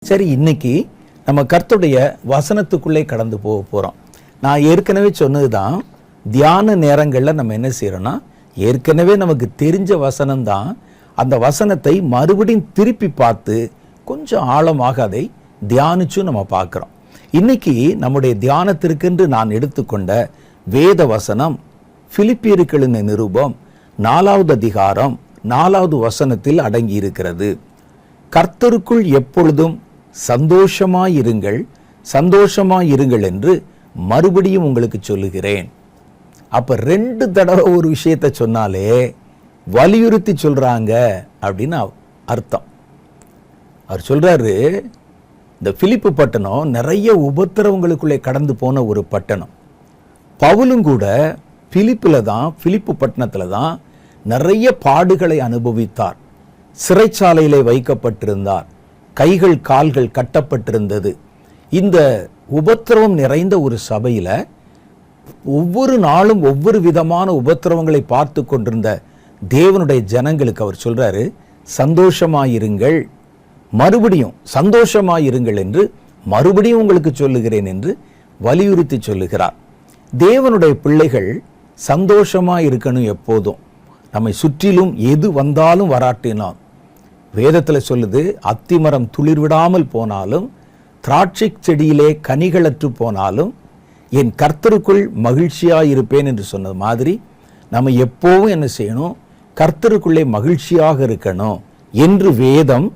சரி, இன்னைக்கு நம்ம கர்த்தருடைய வசனத்துக்குள்ளே கடந்து போக போகிறோம். நான் ஏற்கனவே சொன்னது தான், தியான நேரங்களில் நம்ம என்ன செய்கிறோன்னா, ஏற்கனவே நமக்கு தெரிஞ்ச வசனம்தான், அந்த வசனத்தை மறுபடியும் திருப்பி பார்த்து கொஞ்சம் ஆழமாக அதை தியானிச்சும் நம்ம பார்க்குறோம். இன்னைக்கு நம்முடைய தியானத்திற்கென்று நான் எடுத்துக்கொண்ட வேத வசனம் பிலிப்பியர்களின் நிருபம் 4வது அதிகாரம் 4வது வசனத்தில் அடங்கி இருக்கிறது. கர்த்தருக்குள் எப்பொழுதும் சந்தோஷமாயிருங்கள், சந்தோஷமாயிருங்கள் என்று மறுபடியும் உங்களுக்கு சொல்லுகிறேன். அப்ப 2 தடவை ஒரு விஷயத்தை சொன்னாலே வலியுறுத்தி சொல்றாங்க அப்படின்னு அர்த்தம். அவர் சொல்றாரு, இந்த பிலிப்பு பட்டணம் நிறைய உபத்திரவங்களுக்குள்ளே கடந்து போன ஒரு பட்டணம். பவுலும் கூட பிலிப்பு பட்டணத்தில் தான் நிறைய பாடுகளை அனுபவித்தார். சிறைச்சாலையிலே வைக்கப்பட்டிருந்தார். கைகள் கால்கள் கட்டப்பட்டிருந்தது. இந்த உபத்திரவம் நிறைந்த ஒரு சபையில் ஒவ்வொரு நாளும் ஒவ்வொரு விதமான உபத்திரவங்களை பார்த்து கொண்டிருந்த தேவனுடைய ஜனங்களுக்கு அவர் சொல்றாரு, சந்தோஷமாயிருங்கள், மறுபடியும் சந்தோஷமாயிருங்கள் என்று மறுபடியும் உங்களுக்கு சொல்லுகிறேன் என்று வலியுறுத்தி சொல்லுகிறார். தேவனுடைய பிள்ளைகள் சந்தோஷமா இருக்கணும். எப்போதும் நம்மை சுற்றிலும் எது வந்தாலும் வராட்டினாலும், வேதத்தில் சொல்லுது, அத்திமரம் துளிர்விடாமல் போனாலும் திராட்சை செடியிலே கனிகளற்று போனாலும் என் கர்த்தருக்குள் மகிழ்ச்சியாயிருப்பேன் என்று சொன்னது மாதிரி நம்ம எப்போவும் என்ன செய்யணும், கர்த்தருக்குள்ளே மகிழ்ச்சியாக இருக்கணும் என்று வேதம்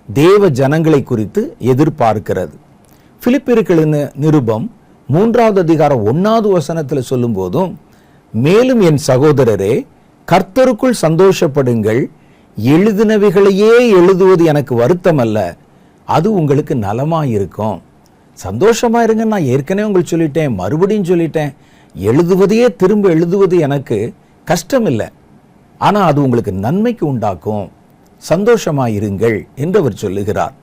தேவ ஜனங்களை குறித்து எதிர்பார்க்கிறது. பிலிப்பியர்களின் நிருபம் 3வது அதிகாரம் 1வது வசனத்தில் சொல்லும் போதும், மேலும் என் சகோதரரே கர்த்தருக்குள் சந்தோஷப்படுங்கள், எழுதினவைகளையே எழுதுவது எனக்கு வருத்தம் அல்ல, அது உங்களுக்கு நலமாயிருக்கும். சந்தோஷமா இருங்க, நான் ஏற்கனவே உங்களுக்கு சொல்லிட்டேன், மறுபடியும் சொல்லிட்டேன். எழுதுவதையே திரும்ப எழுதுவது எனக்கு கஷ்டம் இல்லை, ஆனால் அது உங்களுக்கு நன்மைக்கு உண்டாக்கும். சந்தோஷமாயிருங்கள் என்று அவர் சொல்லுகிறார்.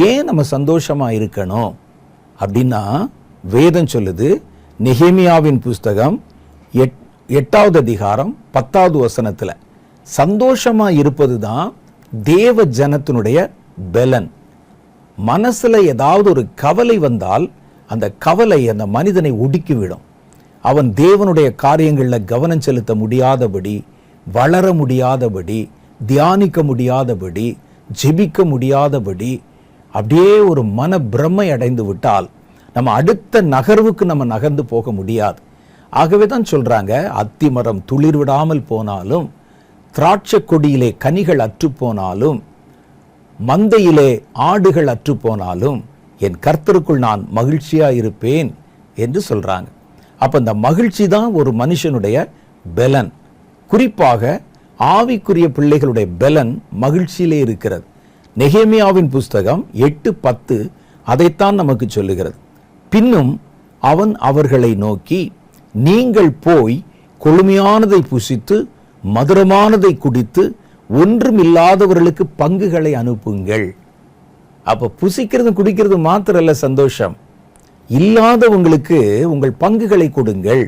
ஏன் நம்ம சந்தோஷமா இருக்கணும் அப்படின்னா, வேதம் சொல்லுது, நெகேமியாவின் புஸ்தகம் 8வது அதிகாரம் 10வது வசனத்தில், சந்தோஷமா இருப்பது தான் தேவ ஜனத்தினுடைய பலன். மனசுல ஏதாவது ஒரு கவலை வந்தால் அந்த கவலை அந்த மனிதனை ஒடுக்கிவிடும். அவன் தேவனுடைய காரியங்களில் கவனம் செலுத்த முடியாதபடி, வளர முடியாதபடி, தியானிக்க முடியாதபடி, ஜெபிக்க முடியாதபடி, அப்படியே ஒரு மன பிரமை அடைந்து விட்டால் நம்ம அடுத்த நகர்வுக்கு நம்ம நகர்ந்து போக முடியாது. ஆகவே தான் சொல்றாங்க, அத்திமரம் துளிர் விடாமல் போனாலும், திராட்சை கொடியிலே கனிகள் அற்று போனாலும், மந்தையிலே ஆடுகள் அற்று போனாலும் என் கர்த்தருக்குள் நான் மகிழ்ச்சியா இருப்பேன் என்று சொல்றாங்க. அப்ப இந்த மகிழ்ச்சி தான் ஒரு மனுஷனுடைய பலன். குறிப்பாக ஆவிக்குரிய பிள்ளைகளுடைய பலன் மகிழ்ச்சியிலே இருக்கிறது. நெகேமியாவின் புஸ்தகம் 8:10 அதைத்தான் நமக்கு சொல்லுகிறது. பின்னும் அவன் அவர்களை நோக்கி, நீங்கள் போய் கொழுமையானதை புசித்து மதுரமானதை குடித்து ஒன்றுமில்லாதவர்களுக்கு பங்குகளை அனுப்புங்கள். அப்ப புசிக்கிறது குடிக்கிறது மாத்திரம் இல்ல சந்தோஷம், இல்லாதவங்களுக்கு உங்கள் பங்குகளை கொடுங்கள்.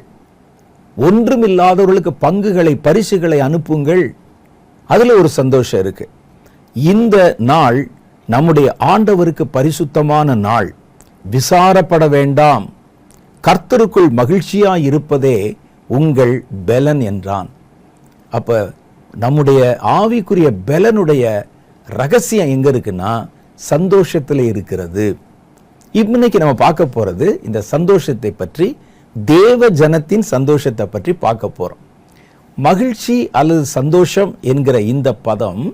ஒன்றுமில்லாதவர்களுக்கு பங்குகளை, பரிசுகளை அனுப்புங்கள். அதுல ஒரு சந்தோஷம் இருக்கு. இந்த நாள் நம்முடைய ஆண்டவருக்கு பரிசுத்தமான நாள். விசாரப்பட வேண்டாம், கர்த்தருக்குள் மகிழ்ச்சியா இருப்பதே உங்கள் பலன் என்றான். அப்ப நம்முடைய ஆவிக்குரிய பலனுடைய ரகசியம் எங்க இருக்குன்னா, சந்தோஷத்தில் இருக்கிறது. இன்னைக்கு நம்ம பார்க்க போறது இந்த சந்தோஷத்தை பற்றி, தேவ ஜனத்தின் சந்தோஷத்தை பற்றி பார்க்க போறோம். மகிழ்ச்சி அல்லது சந்தோஷம் என்கிற இந்த பதம்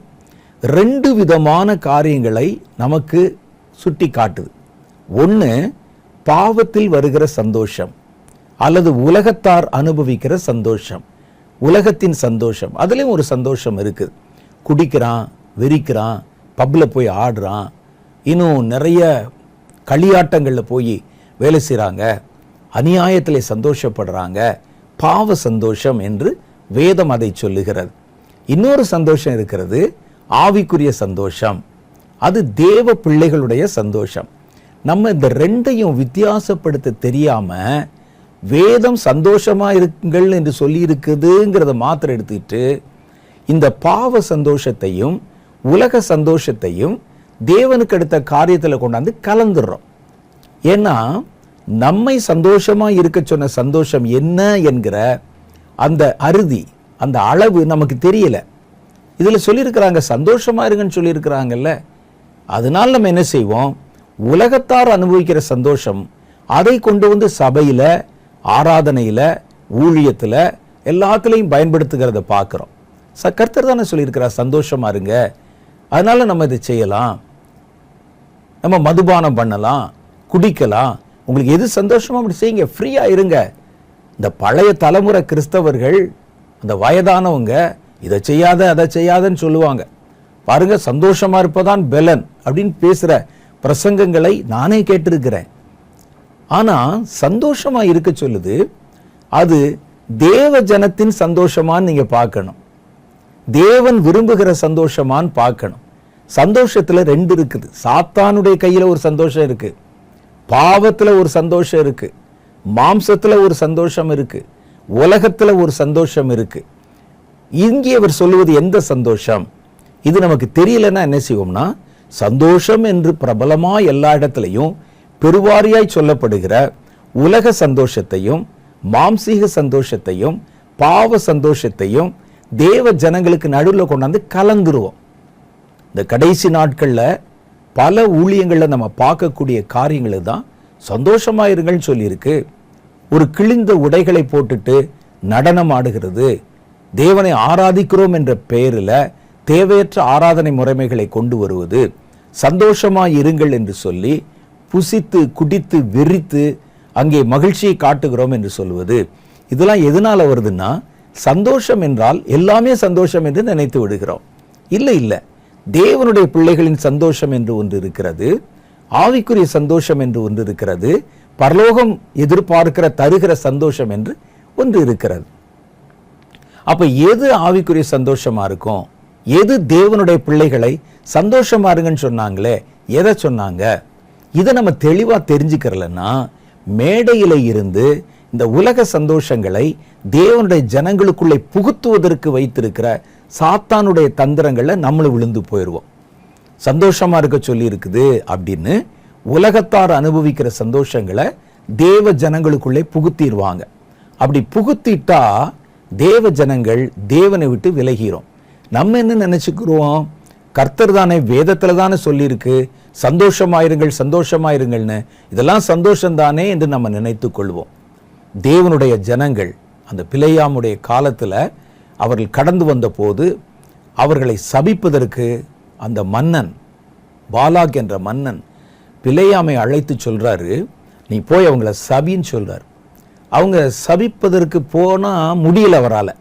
2 விதமான காரியங்களை நமக்கு சுட்டி காட்டுது. ஒன்று, பாவத்தில் வருகிற சந்தோஷம் அல்லது உலகத்தார் அனுபவிக்கிற சந்தோஷம், உலகத்தின் சந்தோஷம். அதுலேயும் ஒரு சந்தோஷம் இருக்குது. குடிக்கிறான், வெறிக்கிறான், பப்பில் போய் ஆடுறான், இன்னும் நிறைய களியாட்டங்களில் போய் வேலை செய்கிறாங்க, அநியாயத்தில் சந்தோஷப்படுறாங்க, பாவ சந்தோஷம் என்று வேதம் அதை சொல்லுகிறது. இன்னொரு சந்தோஷம் இருக்கிறது, ஆவிக்குரிய சந்தோஷம். அது தேவ பிள்ளைகளுடைய சந்தோஷம். நம்ம இந்த 2ஐயும் வித்தியாசப்படுத்த தெரியாம வேதம் சந்தோஷமா இருங்கள் என்று சொல்லி இருக்குதுங்கிறத மாத்திரம் எடுத்துக்கிட்டு இந்த பாவ சந்தோஷத்தையும் உலக சந்தோஷத்தையும் தேவனுக்கு அடுத்த காரியத்தில் கொண்டாந்து கலந்துடுறோம். ஏன்னா நம்மை சந்தோஷமா இருக்க சொன்ன சந்தோஷம் என்ன என்கிற அந்த அறுதி, அந்த அளவு நமக்கு தெரியல. இதுல சொல்லியிருக்கிறாங்க சந்தோஷமா இருங்கன்னு சொல்லியிருக்கிறாங்கல்ல. அதனால நம்ம என்ன செய்வோம், உலகத்தார் அனுபவிக்கிற சந்தோஷம் அதை கொண்டு வந்து சபையில, ஆராதனையில, ஊழியத்துல எல்லாத்துலையும் பயன்படுத்துகிறத பார்க்கிறோம். கர்த்தர் தானே சொல்லியிருக்கிறார் சந்தோஷமா இருங்க, அதனால நம்ம இதை செய்யலாம், நம்ம மதுபானம் பண்ணலாம், குடிக்கலாம், உங்களுக்கு எது சந்தோஷமோ அப்படி செய்யுங்க, ஃப்ரீயா இருங்க. இந்த பழைய தலைமுறை கிறிஸ்தவர்கள், அந்த வயதானவங்க இதை செய்யாத அதை செய்யாதன்னு சொல்லுவாங்க பாருங்க. சந்தோஷமா இருப்பதான் பெலன் அப்படின்னு பேசுற பிரசங்கங்களை நானே கேட்டிருக்கிறேன். ஆனா சந்தோஷமா இருக்க சொல்லுது, அது தேவ ஜனத்தின் சந்தோஷமான்னு நீங்க பார்க்கணும், தேவன் விரும்புகிற சந்தோஷமான்னு பார்க்கணும். சந்தோஷத்துல ரெண்டு இருக்குது. சாத்தானுடைய கையில ஒரு சந்தோஷம் இருக்கு, பாவத்துல ஒரு சந்தோஷம் இருக்கு, மாம்சத்துல ஒரு சந்தோஷம் இருக்கு, உலகத்துல ஒரு சந்தோஷம் இருக்கு. இங்கே அவர் சொல்லுவது எந்த சந்தோஷம்? இது நமக்கு தெரியலன்னா என்ன செய்வோம்னா, சந்தோஷம் என்று பிரபலமா எல்லா இடத்துலையும் பெருவாரியாய் சொல்லப்படுகிற உலக சந்தோஷத்தையும், மாம்சீக சந்தோஷத்தையும், பாவ சந்தோஷத்தையும் தேவ ஜனங்களுக்கு நடுவில் கொண்டாந்து கலந்துருவோம். இந்த கடைசி நாட்கள்ல பல ஊழியங்கள்ல நம்ம பார்க்கக்கூடிய காரியங்கள் தான் சந்தோஷமா இருங்கள்னு சொல்லியிருக்கு. ஒரு கிழிந்த உடைகளை போட்டுட்டு நடனம் ஆடுகிறது, தேவனை ஆராதிக்கிறோம் என்ற பெயரில் தேவையற்ற ஆராதனை முறைமைகளை கொண்டு வருவது, சந்தோஷமா இருங்கள் என்று சொல்லி புசித்து குடித்து வெறித்து அங்கே மகிழ்ச்சியை காட்டுகிறோம் என்று சொல்வது, இதெல்லாம் எதனால வருதுன்னா, சந்தோஷம் என்றால் எல்லாமே சந்தோஷம் என்று நினைத்து விடுகிறோம். இல்லை இல்லை, தேவனுடைய பிள்ளைகளின் சந்தோஷம் என்று ஒன்று இருக்கிறது, ஆவிக்குரிய சந்தோஷம் என்று ஒன்று இருக்கிறது, பரலோகம் எதிர்பார்க்கிற தருகிற சந்தோஷம் என்று ஒன்று இருக்கிறது. அப்ப எது ஆவிக்குரிய சந்தோஷமா இருக்கும், எது தேவனுடைய பிள்ளைகளை சந்தோஷமா இருங்கன்னு சொன்னாங்களே, எதை சொன்னாங்க? இதை நம்ம தெளிவா தெரிஞ்சுக்கிறலன்னா, மேடையில இருந்து இந்த உலக சந்தோஷங்களை தேவனுடைய ஜனங்களுக்குள்ளே புகுத்துவதற்கு வைத்திருக்கிற சாத்தானுடைய தந்திரங்கள்ல நம்மளும் விழுந்து போயிடுவோம். சந்தோஷமா இருக்க சொல்லி இருக்குது அப்படின்னு உலகத்தார் அனுபவிக்கிற சந்தோஷங்களை தேவ ஜனங்களுக்குள்ளே புகுத்திடுவாங்க. அப்படி புகுத்திட்டா தேவ ஜனங்கள் தேவனை விட்டு விலகிறோம். நம்ம என்ன நினைச்சுக்கிறோம், கர்த்தர் தானே வேதத்துல தானே சொல்லியிருக்கு சந்தோஷமாயிருங்கள் சந்தோஷமாயிருங்கள்னு, இதெல்லாம் சந்தோஷம் தானே என்று நம்ம நினைத்து கொள்வோம். தேவனுடைய ஜனங்கள் அந்த பிலேயாமுடைய காலத்துல அவர்கள் கடந்து வந்த போது அவர்களை சபிப்பதற்கு அந்த மன்னன், பாலாக் என்ற மன்னன் பிலேயாமை அழைத்து சொல்றாரு, நீ போய் அவங்கள சபின்னு சொல்றாரு. அவங்க சபிப்பதற்கு போனா முடியல அவரால்.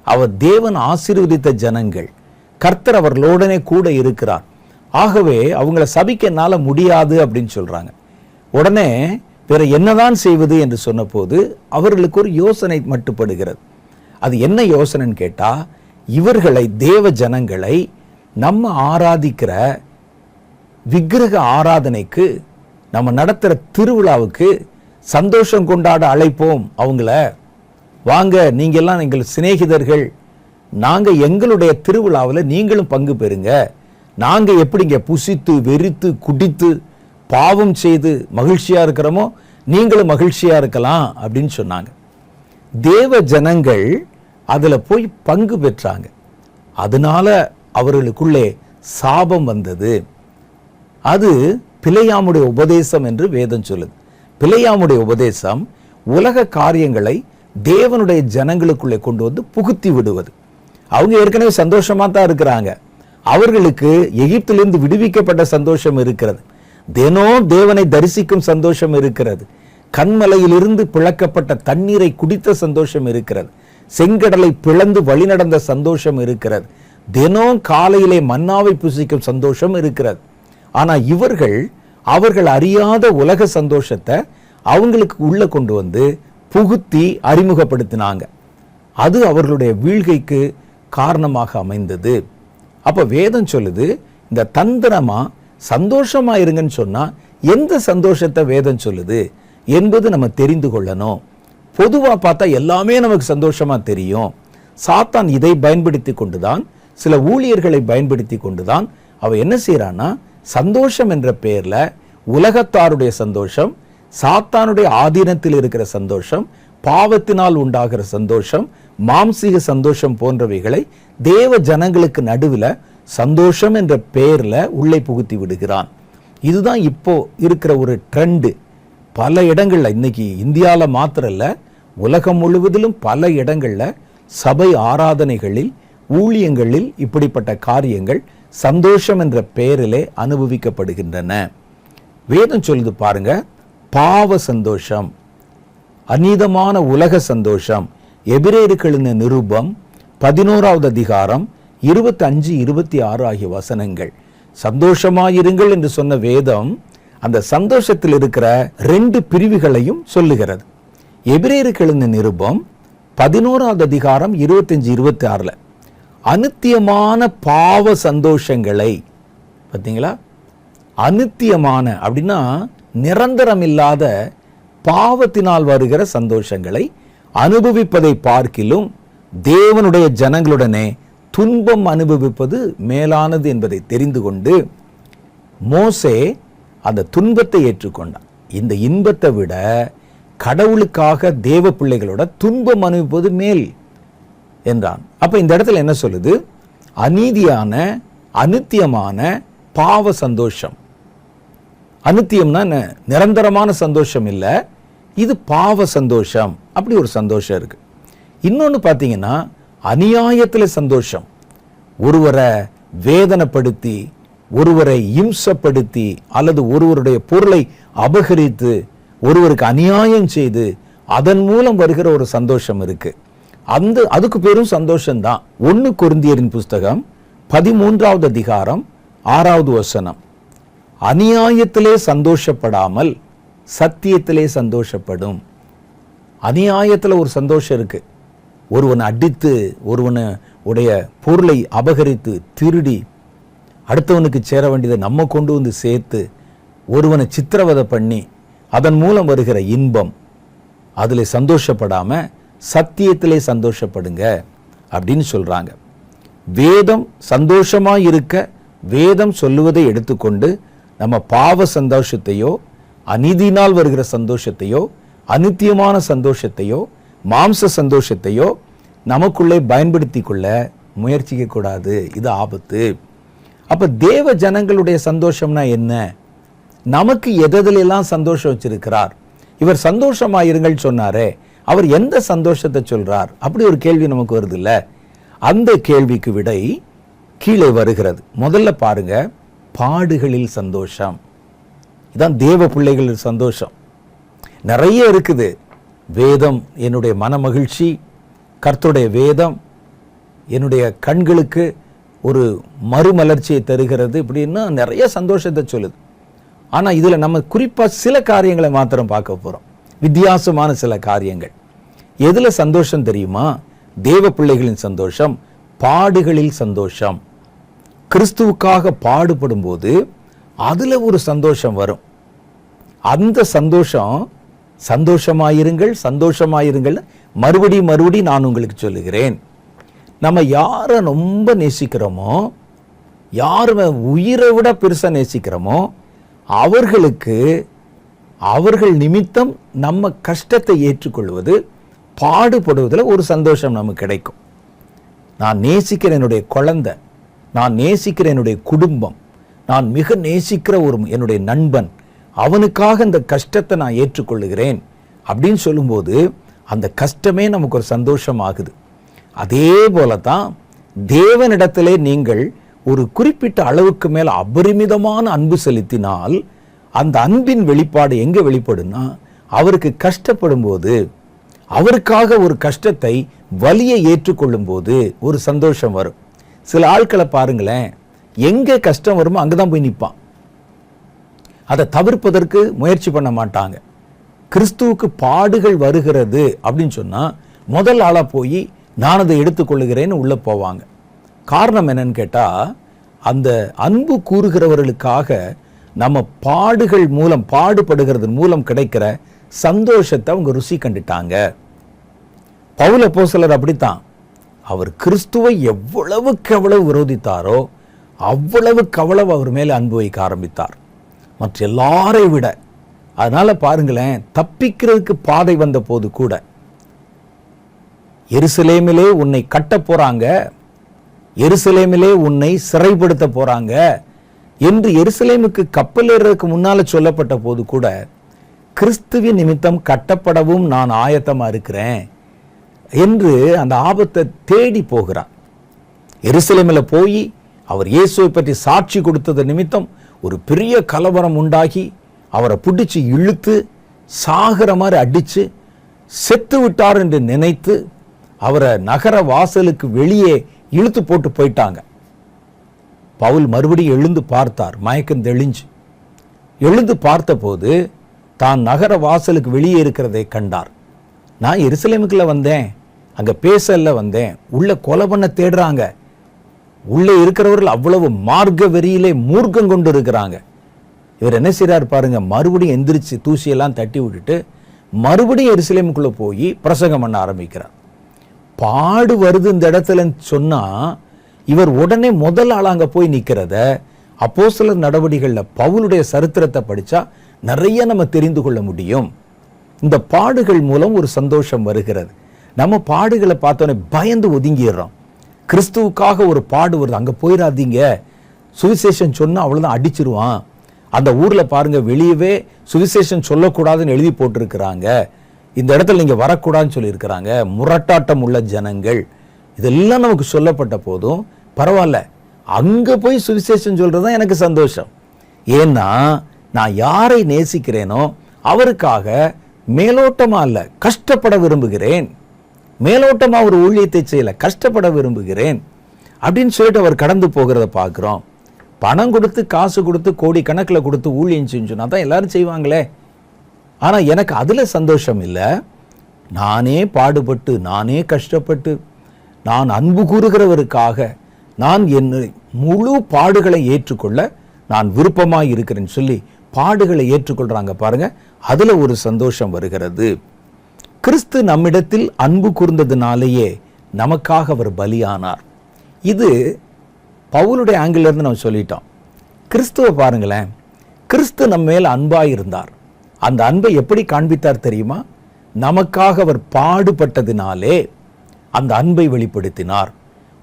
அவர் தேவன் ஆசீர்வதித்த ஜனங்கள், கர்த்தர் அவர்களோடனே கூட இருக்கிறார், ஆகவே அவங்கள சபிக்க என்னால முடியாது அப்படின்னு சொல்றாங்க. உடனே வேற என்னதான் செய்வது என்று சொன்ன போது அவர்களுக்கு ஒரு யோசனை மட்டுப்படுகிறது. அது என்ன யோசனைன்னு கேட்டா, இவர்களை தேவ ஜனங்களை நம்ம ஆராதிக்கிற விக்கிரக ஆராதனைக்கு, நம்ம நடத்துற திருவிழாவுக்கு சந்தோஷம் கொண்டாட அழைப்போம் அவங்கள. வாங்க, நீங்க எல்லாம் எங்கள் சிநேகிதர்கள், நாங்க எங்களுடைய திருவிழாவில் நீங்களும் பங்கு பெறுங்க, நாங்க எப்படிங்க புசித்து வெறித்து குடித்து பாவம் செய்து மகிழ்ச்சியா இருக்கிறோமோ நீங்களும் மகிழ்ச்சியா இருக்கலாம் அப்படின்னு சொன்னாங்க. தேவ ஜனங்கள் அதுல போய் பங்கு பெற்றாங்க. அதனால அவர்களுக்குள்ளே சாபம் வந்தது. அது பிலேயாமுடைய உபதேசம் என்று வேதம் சொல்லுது. பிலேயாமுடைய உபதேசம் உலக காரியங்களை தேவனுடைய ஜனங்களுக்குள்ளே கொண்டு வந்து புகுத்தி விடுவது. அவங்க ஏற்கனவே சந்தோஷமா தான் இருக்கிறாங்க, அவர்களுக்கு எகிப்திலிருந்து விடுவிக்கப்பட்ட சந்தோஷம் இருக்கிறது, தினம் தேவனை தரிசிக்கும் சந்தோஷம் இருக்கிறது, கண்மலையிலிருந்து பிளக்கப்பட்ட தண்ணீரை குடித்த சந்தோஷம் இருக்கிறது, செங்கடலை பிளந்து வழிநடந்த சந்தோஷம் இருக்கிறது, தினம் காலையிலே மன்னாவை புசிக்கும் சந்தோஷம் இருக்கிறது. ஆனா இவர்கள் அவர்கள் அறியாத உலக சந்தோஷத்தை அவங்களுக்கு உள்ள கொண்டு வந்து புகுத்தி அறிமுகப்படுத்தினாங்க. அது அவர்களுடைய வீழ்கைக்கு காரணமாக அமைந்தது. அப்ப வேதம் சொல்லுது, இந்த தந்திரமா சந்தோஷமா இருங்கன்னு சொன்னா எந்த சந்தோஷத்தை வேதம் சொல்லுது என்பது நம்ம தெரிந்து கொள்ளணும். பொதுவா பார்த்தா எல்லாமே நமக்கு சந்தோஷமா தெரியும். சாத்தான் இதை பயன்படுத்தி கொண்டுதான், சில ஊழியர்களை பயன்படுத்தி கொண்டுதான் அவ என்ன செய்யறான்னா சந்தோஷம் என்ற பெயர்ல உலகத்தாருடைய சந்தோஷம், சாத்தானுடைய ஆதீனத்தில் இருக்கிற சந்தோஷம், பாவத்தினால் உண்டாகிற சந்தோஷம், மாம்சீக சந்தோஷம் போன்றவைகளை தேவ ஜனங்களுக்கு நடுவில் சந்தோஷம் என்ற பெயர்ல உள்ளே புகுத்தி விடுகிறான். இதுதான் இப்போ இருக்கிற ஒரு ட்ரெண்டு. பல இடங்கள்ல, இன்னைக்கு இந்தியாவில் மாத்திரம் இல்ல, உலகம் முழுவதிலும் பல இடங்கள்ல சபை ஆராதனைகளில், ஊழியங்களில் இப்படிப்பட்ட காரியங்கள் சந்தோஷம் என்ற பெயரிலே அனுபவிக்கப்படுகின்றன. வேதம் சொல்லுது பாருங்க, பாவ சந்தோஷம், அநீதமான உலக சந்தோஷம். எபிரேயர்களின் நிருபம் 11வது அதிகாரம் 25, 26 ஆகிய வசனங்கள். சந்தோஷமாயிருங்கள் என்று சொன்ன வேதம் அந்த சந்தோஷத்தில் இருக்கிற 2 பிரிவுகளையும் சொல்லுகிறது. எபிரேயர்களின் நிருபம் 11வது அதிகாரம் 25, 26 அநித்தியமான பாவ சந்தோஷங்களை, பார்த்தீங்களா, அநித்தியமான அப்படின்னா நிரந்தரம் இல்லாத பாவத்தினால் வருகிற சந்தோஷங்களை அனுபவிப்பதை பார்க்கிலும் தேவனுடைய ஜனங்களுடனே துன்பம் அனுபவிப்பது மேலானது என்பதை தெரிந்து கொண்டு மோசே அந்த துன்பத்தை ஏற்றுக்கொண்டான். இந்த இன்பத்தை விட கடவுளுக்காக தேவ பிள்ளைகளோட துன்பம் அனுபவிப்பது மேல் என்றான். அப்ப இந்த இடத்துல என்ன சொல்லுது? அநீதியான அநித்தியமான பாவ சந்தோஷம். அநித்தியம்னா என்ன? நிரந்தரமான சந்தோஷம் இல்லை, இது பாவ சந்தோஷம். அப்படி ஒரு சந்தோஷம் இருக்கு. இன்னொன்று பார்த்தீங்கன்னா அநியாயத்தில் சந்தோஷம். ஒருவரை வேதனைப்படுத்தி, ஒருவரை இம்சப்படுத்தி, அல்லது ஒருவருடைய பொருளை அபகரித்து, ஒருவருக்கு அநியாயம் செய்து அதன் மூலம் வருகிற ஒரு சந்தோஷம் இருக்கு. அதுக்கு பேரும் சந்தோஷம்தான். 1 கொரிந்தியரின் புஸ்தகம் 13வது அதிகாரம் 6வது வசனம், அநியாயத்திலே சந்தோஷப்படாமல் சத்தியத்திலே சந்தோஷப்படும். அநியாயத்தில் ஒரு சந்தோஷம் இருக்கு. ஒருவனை அடித்து, ஒருவனை உடைய பொருளை அபகரித்து, திருடி, அடுத்தவனுக்கு சேர வேண்டியதை நம்ம கொண்டு வந்து சேர்த்து, ஒருவனை சித்திரவதை பண்ணி அதன் மூலம் வருகிற இன்பம், அதில் சந்தோஷப்படாம சத்தியத்திலே சந்தோஷப்படுங்க அப்படின்னு சொல்றாங்க. வேதம் சந்தோஷமாய் இருக்க வேதம் சொல்லுவதை எடுத்துக்கொண்டு நம்ம பாவ சந்தோஷத்தையோ, அநீதியினால் வருகிற சந்தோஷத்தையோ, அநித்தியமான சந்தோஷத்தையோ, மாம்ச சந்தோஷத்தையோ நமக்குள்ளே பயன்படுத்தி கொள்ள முயற்சிக்க கூடாது. இது ஆபத்து. அப்ப தேவ ஜனங்களுடைய சந்தோஷம்னா என்ன? நமக்கு எதெல்லாம் சந்தோஷம் வச்சிருக்கிறார்? இவர் சந்தோஷமாயிருங்கள் சொன்னாரே, அவர் எந்த சந்தோஷத்தை சொல்றார்? அப்படி ஒரு கேள்வி நமக்கு வருது இல்ல? அந்த கேள்விக்கு விடை கீழே வருகிறது. முதல்ல பாருங்க, பாடுகளில் சந்தோஷம். இதான் தேவ பிள்ளைகளின் சந்தோஷம். நிறைய இருக்குது. வேதம் என்னுடைய மன மகிழ்ச்சி, கர்த்தருடைய வேதம் என்னுடைய கண்களுக்கு ஒரு மறுமலர்ச்சியை தருகிறது, இப்படின்னா நிறைய சந்தோஷத்தை சொல்லுது. ஆனால் இதில் நம்ம குறிப்பாக சில காரியங்களை மாத்திரம் பார்க்க போகிறோம். வித்தியாசமான சில காரியங்கள். எதில் சந்தோஷம் தெரியுமா? தேவ பிள்ளைகளின் சந்தோஷம் பாடுகளில் சந்தோஷம். கிறிஸ்துவுக்காக பாடுபடும் போது அதில் ஒரு சந்தோஷம் வரும். அந்த சந்தோஷம், சந்தோஷமாயிருங்கள் சந்தோஷமாயிருங்கள் மறுபடியும் நான் உங்களுக்கு சொல்லுகிறேன். நம்ம யாரை ரொம்ப நேசிக்கிறோமோ, யாரை உயிரை விட பெருசாக நேசிக்கிறோமோ, அவர்களுக்கு அவர்கள் நிமித்தம் நம்ம கஷ்டத்தை ஏற்றுக்கொள்வது, பாடுபடுவதில் ஒரு சந்தோஷம் நமக்கு கிடைக்கும். நான் நேசிக்கிற என்னுடைய குழந்தை, நான் நேசிக்கிற என்னுடைய குடும்பம், நான் மிக நேசிக்கிற என்னுடைய நண்பன், அவனுக்காக இந்த கஷ்டத்தை நான் ஏற்றுக்கொள்ளுகிறேன் அப்படின்னு சொல்லும்போது அந்த கஷ்டமே நமக்கு ஒரு சந்தோஷம் ஆகுது. அதே போல தான் தேவனிடத்திலே நீங்கள் ஒரு குறிப்பிட்ட அளவுக்கு மேல் அபரிமிதமான அன்பு செலுத்தினால் அந்த அன்பின் வெளிப்பாடு எங்க வெளிப்படும்னா, அவருக்கு கஷ்டப்படும் போது, அவருக்காக ஒரு கஷ்டத்தை, வலியை ஏற்றுக்கொள்ளும் போது ஒரு சந்தோஷம் வரும். சில ஆட்களை பாருங்களேன், எங்க கஷ்டம் வருமோ அங்கதான் போய் நிற்பான். அதை தவிர்ப்பதற்கு முயற்சி பண்ண மாட்டாங்க. கிறிஸ்துவுக்கு பாடுகள் வருகிறது அப்படின்னு சொன்னா முதல் ஆளா போய் நான் அதை எடுத்துக்கொள்ளுகிறேன்னு உள்ள போவாங்க. காரணம் என்னன்னு கேட்டா, அந்த அன்பு கூறுகிறவர்களுக்காக நம்ம பாடுகள் மூலம், பாடுபடுகிறது மூலம் கிடைக்கிற சந்தோஷத்தை அவங்க ருசி கண்டுட்டாங்க. பவுல் அப்போஸ்தலர் அப்படித்தான். அவர் கிறிஸ்துவை எவ்வளவுக்கு எவ்வளவு விரோதித்தாரோ அவ்வளவுக்கு அவ்வளவு அவர் மேலே அன்பு வைக்க ஆரம்பித்தார், மற்ற எல்லாரை விட. அதனால பாருங்களேன், தப்பிக்கிறதுக்கு பாதை வந்த போது கூட, எருசலேமிலே உன்னை கட்ட போறாங்க, எருசலேமிலே உன்னை சிறைப்படுத்த போறாங்க என்று எருசலேமுக்கு கப்பல் ஏறதுக்கு முன்னால சொல்லப்பட்ட போது கூட, கிறிஸ்துவின் நிமித்தம் கட்டப்படவும் நான் ஆயத்தமா இருக்கிறேன் என்று அந்த ஆபத்தை தேடி போகிறார். எருசலேமில் போய் அவர் இயேசுவை பற்றி சாட்சி கொடுத்தது நிமித்தம் ஒரு பெரிய கலவரம் உண்டாகி அவரை பிடிச்சு இழுத்து சாகிற மாதிரி அடிச்சு செத்து விட்டார் என்று நினைத்து அவரை நகர வாசலுக்கு வெளியே இழுத்து போட்டு போயிட்டாங்க. பவுல் மறுபடியும் எழுந்து பார்த்தார், மயக்கம் தெளிஞ்சு எழுந்து பார்த்தபோது தான் நகர வாசலுக்கு வெளியே இருக்கிறதை கண்டார். நான் எருசலேமுக்குள்ள வந்தேன், அங்க பேசல வந்தேன், உள்ள கொலை பண்ண தேடுறாங்க, உள்ளே இருக்கிறவர்கள் அவ்வளவு மார்க்க வெறியிலே மூர்க்கம் கொண்டு இருக்கிறாங்க. இவர் என்ன செய்யறாரு பாருங்க, மறுபடியும் எந்திரிச்சு தூசியெல்லாம் தட்டி விட்டுட்டு மறுபடியும் எருசலேமுக்குள்ள போய் பிரசங்கம் பண்ண ஆரம்பிக்கிறார். பாடு வருது இந்த இடத்துல சொன்னா இவர் உடனே முதல் ஆளாங்க போய் நிக்கிறத அப்போஸ்தலர் நடவடிக்கைகள்ல பவுலுடைய சரித்திரத்தை படிச்சா நிறைய நம்ம தெரிந்து கொள்ள முடியும். இந்த பாடுகள் மூலம் ஒரு சந்தோஷம் வருகிறது. நம்ம பாடுகளை பார்த்தோன்னே பயந்து ஒதுங்கிடுறோம். கிறிஸ்துவுக்காக ஒரு பாடு வருது, அங்க போயிடாதீங்க, சுவிசேஷன் சொன்னா அவ்வளவுதான் அடிச்சிருவான். அந்த ஊர்ல பாருங்க, வெளியவே சுவிசேஷன் சொல்லக்கூடாதுன்னு எழுதி போட்டிருக்கிறாங்க, இந்த இடத்துல நீங்க வரக்கூடாதுன்னு சொல்லி இருக்கிறாங்க, முரட்டாட்டம் உள்ள ஜனங்கள், இதெல்லாம் நமக்கு சொல்லப்பட்ட போதும் பரவாயில்ல, அங்க போய் சுவிசேஷன் சொல்றதுதான் எனக்கு சந்தோஷம். ஏன்னா நான் யாரை நேசிக்கிறேனோ அவருக்காக மேலோட்டமா அல்ல, கஷ்டப்பட விரும்புகிறேன். மேலோட்டமா ஒரு ஊழியத்தை செய்யல, கஷ்டப்பட விரும்புகிறேன் அப்படின்னு சொல்லிட்டு அவர் கடந்து போகிறத பார்க்கிறோம். பணம் கொடுத்து காசு கொடுத்து கோடி கணக்கில் கொடுத்து ஊழியம் செஞ்சோன்னா தான் எல்லாரும் செய்வாங்களே. ஆனா எனக்கு அதுல சந்தோஷம் இல்லை. நானே பாடுபட்டு, நானே கஷ்டப்பட்டு, நான் அன்பு கூறுகிறவருக்காக நான் என் முழு பாடுகளை ஏற்றுக்கொள்ள நான் விருப்பமாய் இருக்கிறேன்னு சொல்லி பாடுகளை ஏற்றுக்கொள்றாங்க பாருங்க, அதுல ஒரு சந்தோஷம் வருகிறது. கிறிஸ்து நம்மிடத்தில் அன்பு கூர்ந்ததுனாலேயே நமக்காக அவர் பலியானார். இது பவுலுடைய ஆங்கிள் இருந்து நம்ம சொல்லிட்டோம். கிறிஸ்துவை பாருங்களேன், கிறிஸ்து நம்ம மேல அன்பாயிருந்தார். அந்த அன்பை எப்படி காண்பித்தார் தெரியுமா? நமக்காக அவர் பாடுபட்டதினாலே அந்த அன்பை வெளிப்படுத்தினார்.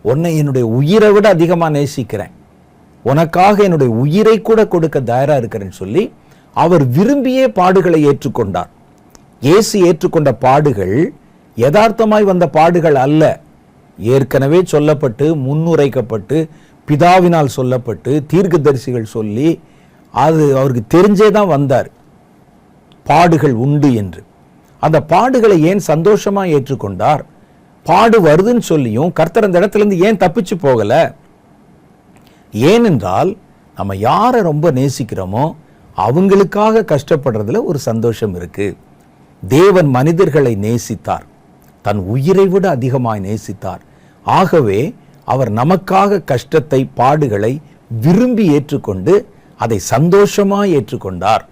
உன்னை என்னுடைய உயிரை விட அதிகமா நேசிக்கிறேன், உனக்காக என்னுடைய உயிரை கூட கொடுக்க தயாரா இருக்கிறேன்னு சொல்லி அவர் விரும்பியே பாடுகளை ஏற்றுக்கொண்டார். இயேசு ஏற்றுக்கொண்ட பாடுகள் யதார்த்தமாய் வந்த பாடுகள் அல்ல, ஏற்கனவே சொல்லப்பட்டு முன்னுரைக்கப்பட்டு பிதாவினால் சொல்லப்பட்டு தீர்க்கதரிசிகள் சொல்லி அது அவருக்கு தெரிஞ்சே தான் வந்தார் பாடுகள் உண்டு என்று. அந்த பாடுகளை ஏன் சந்தோஷமா ஏற்றுக்கொண்டார்? பாடு வருதுன்னு சொல்லியும் கர்த்தர் அந்த இடத்துல இருந்து ஏன் தப்பிச்சு போகல? ஏனென்றால் நம்ம யாரை ரொம்ப நேசிக்கிறோமோ அவங்களுக்காக கஷ்டப்படுறதுல ஒரு சந்தோஷம் இருக்கு. தேவன் மனிதர்களை நேசித்தார், தன் உயிரை விட அதிகமாய் நேசித்தார். ஆகவே அவர் நமக்காக கஷ்டத்தை பாடுகளை விரும்பி ஏற்றுக்கொண்டு அதை சந்தோஷமாய் ஏற்றுக்கொண்டார்.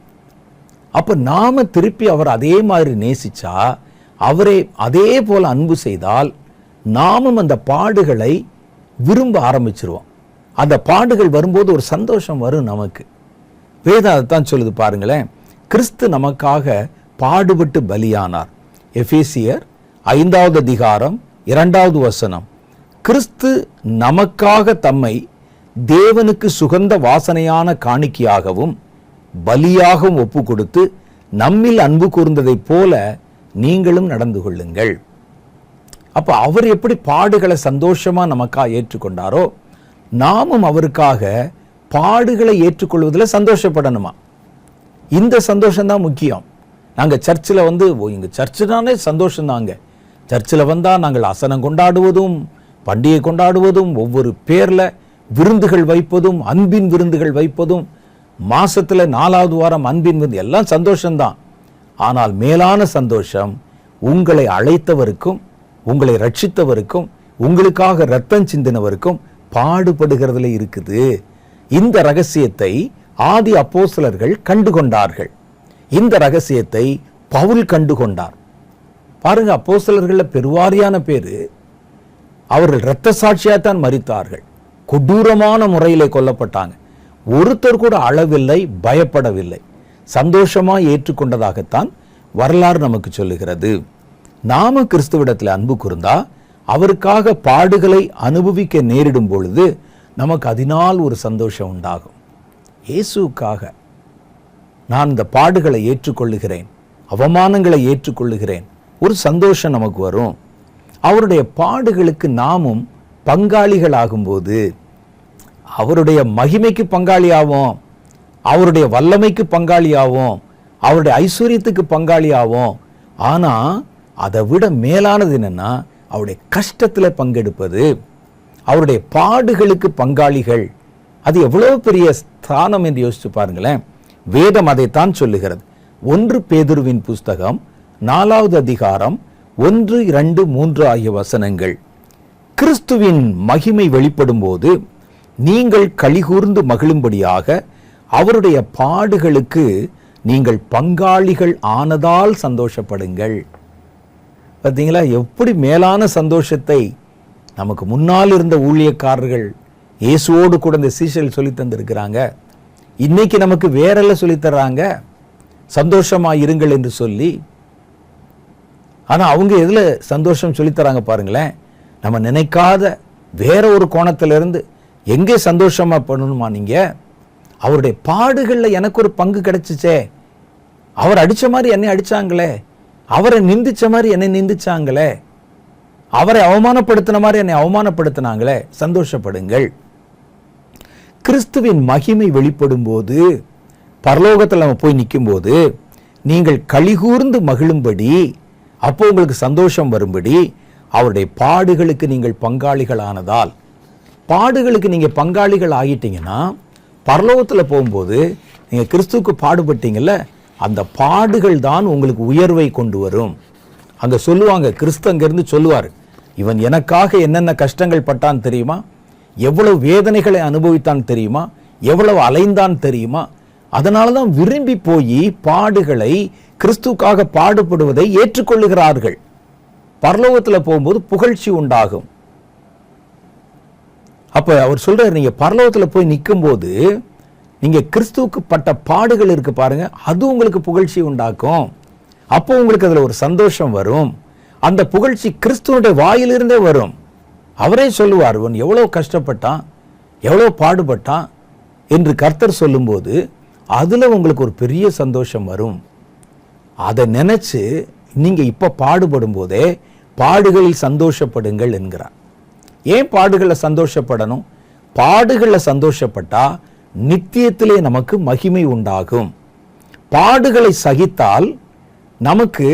அப்ப நாம திருப்பி அவர் அதே மாதிரி நேசிச்சா, அவரே அதே போல அன்பு செய்தால் நாமும் அந்த பாடுகளை விரும்ப ஆரம்பிச்சிருவோம். அந்த பாடுகள் வரும்போது ஒரு சந்தோஷம் வரும் நமக்கு. வேதம் அதைத்தான் சொல்லுது பாருங்களேன், கிறிஸ்து நமக்காக பாடுபட்டு பலியானார். எபேசியர் 5வது அதிகாரம் 2வது வசனம், கிறிஸ்து நமக்காக தம்மை தேவனுக்கு சுகந்த வாசனையான காணிக்கையாகவும் பலியாகவும் ஒப்பு கொடுத்து நம்மில் அன்பு கூர்ந்ததைப் போல நீங்களும் நடந்து கொள்ளுங்கள். அப்ப அவர் எப்படி பாடுகளை சந்தோஷமா நமக்காக ஏற்றுக்கொண்டாரோ, நாமும் அவருக்காக பாடுகளை ஏற்றுக்கொள்வதில் சந்தோஷப்படணுமா? இந்த சந்தோஷம்தான் முக்கியம். நாங்கள் சர்ச்சில் இங்கே சர்ச்சுனாலே சந்தோஷம்தாங்க. சர்ச்சில் வந்தால் நாங்கள் அசனம் கொண்டாடுவதும் பண்டிகை கொண்டாடுவதும் ஒவ்வொரு பேரில் விருந்துகள் வைப்பதும் அன்பின் விருந்துகள் வைப்பதும் மாசத்துல 4வது வாரம் அன்பின் விருந்து எல்லாம் சந்தோஷம்தான். ஆனால் மேலான சந்தோஷம் உங்களை அழைத்தவருக்கும் உங்களை ரட்சித்தவருக்கும் உங்களுக்காக இரத்தம் சிந்தினவருக்கும் பாடுபடுகிறதுல இருக்குது. இந்த ரகசியத்தை ஆதி அப்போஸ்தலர்கள் கண்டுகொண்டார்கள். இந்த ரகசியத்தை பவுல் கண்டுகொண்டார். பாருங்க, அப்போஸ்தலர்கள்ல பெருவாரியான பேரு அவர்கள் இரத்த சாட்சியாத்தான் மரித்தார்கள். கொடூரமான முறையிலே கொல்லப்பட்டாங்க. ஒருத்தர் கூட அழவில்லை, பயப்படவில்லை, சந்தோஷமா ஏற்றுக்கொண்டதாகத்தான் வரலாறு நமக்கு சொல்லுகிறது. நாம கிறிஸ்துவிடத்தில் அன்பு கூர்ந்தா அவருக்காக பாடுகளை அனுபவிக்க நேரிடும் பொழுது நமக்கு அதனால் ஒரு சந்தோஷம் உண்டாகும். இயேசுக்காக நான் இந்த பாடுகளை ஏற்றுக்கொள்ளுகிறேன், அவமானங்களை ஏற்றுக்கொள்ளுகிறேன், ஒரு சந்தோஷம் நமக்கு வரும். அவருடைய பாடுகளுக்கு நாமும் பங்காளிகள் ஆகும்போது அவருடைய மகிமைக்கு பங்காளி ஆவோம், அவருடைய வல்லமைக்கு பங்காளி ஆவோம், அவருடைய ஐஸ்வர்யத்துக்கு பங்காளி ஆவோம். ஆனா அதை விட மேலானது என்னன்னா அவருடைய கஷ்டத்துல பங்கெடுப்பது, அவருடைய பாடுகளுக்கு பங்காளிகள். அது எவ்வளவு பெரிய ஸ்தானம் என்று யோசிச்சு பாருங்களேன். வேதம் அதைத்தான் சொல்லுகிறது. 1 பேதுருவின் புஸ்தகம் 4வது அதிகாரம் 1, 2, 3 ஆகிய வசனங்கள். கிறிஸ்துவின் மகிமை வெளிப்படும் போது நீங்கள் களிகூர்ந்து மகிழும்படியாக அவருடைய பாடுகளுக்கு நீங்கள் பங்காளிகள் ஆனதால் சந்தோஷப்படுங்கள். பார்த்தீங்களா எப்படி மேலான சந்தோஷத்தை நமக்கு முன்னால் இருந்த ஊழியக்காரர்கள் இயேசுவோடு கூட இந்த சீஷர்கள் சொல்லி தந்திருக்கிறாங்க. இன்னைக்கு நமக்கு வேறெல்லாம் சொல்லித்தர்றாங்க, சந்தோஷமா இருங்கள் என்று சொல்லி. ஆனா அவங்க எதுல சந்தோஷம் சொல்லித்தராங்க பாருங்களேன். நம்ம நினைக்காத வேற ஒரு கோணத்திலிருந்து எங்கே சந்தோஷமா பண்ணணுமா நீங்க, அவருடைய பாடுகள்ல எனக்கு ஒரு பங்கு கிடைச்சிச்சே, அவர் அடிச்ச மாதிரி என்னை அடிச்சாங்களே, அவரை நிந்திச்ச மாதிரி என்னை நிந்திச்சாங்களே, அவரை அவமானப்படுத்தின மாதிரி என்னை அவமானப்படுத்தினாங்களே, சந்தோஷப்படுங்கள். கிறிஸ்துவின் மகிமை வெளிப்படும் போது பரலோகத்தில் நம்ம போய் நிற்கும் போது நீங்கள் களிகூர்ந்து மகிழும்படி, அப்போ உங்களுக்கு சந்தோஷம் வரும்படி அவருடைய பாடுகளுக்கு நீங்கள் பங்காளிகள் ஆனதால். பாடுகளுக்கு நீங்க பங்காளிகள் ஆகிட்டீங்கன்னா பரலோகத்தில் போகும்போது நீங்க கிறிஸ்துவுக்கு பாடுபட்டீங்கல்ல, அந்த பாடுகள் தான் உங்களுக்கு உயர்வை கொண்டு வரும். அங்க சொல்லுவாங்க, கிறிஸ்து அங்கிருந்து சொல்லுவார், இவன் எனக்காக என்னென்ன கஷ்டங்கள் பட்டான் தெரியுமா, எவ்வளவு வேதனைகளை அனுபவித்தான் தெரியுமா, எவ்வளவு அலைந்தான் தெரியுமா. அதனாலதான் விரும்பி போய் பாடுகளை கிறிஸ்துக்காக பாடுபடுவதை ஏற்றுக்கொள்ளுகிறார்கள். பரலோகத்தில் போகும்போது புகழ்ச்சி உண்டாகும். அப்ப அவர் சொல்றாரு, நீங்க பரலோகத்தில் போய் நிற்கும் போது நீங்க கிறிஸ்துவுக்கு பட்ட பாடுகள் இருக்கு பாருங்க, அது உங்களுக்கு புகழ்ச்சி உண்டாக்கும். அப்போ உங்களுக்கு அதுல ஒரு சந்தோஷம் வரும். அந்த புகழ்ச்சி கிறிஸ்துவனுடைய வாயிலிருந்தே வரும். அவரே சொல்லுவார், இவன் எவ்வளவு கஷ்டப்பட்டான், எவ்வளவு பாடுபட்டான் என்று கர்த்தர் சொல்லும்போது அதுல உங்களுக்கு ஒரு பெரிய சந்தோஷம் வரும். அதை நினைச்சு நீங்க இப்ப பாடுபடும் போதே பாடுகளில் சந்தோஷப்படுங்கள் என்கிறார். ஏன் பாடுகளை சந்தோஷப்படணும்? பாடுகளை சந்தோஷப்பட்டா நித்தியத்திலே நமக்கு மகிமை உண்டாகும். பாடுகளை சகித்தால் நமக்கு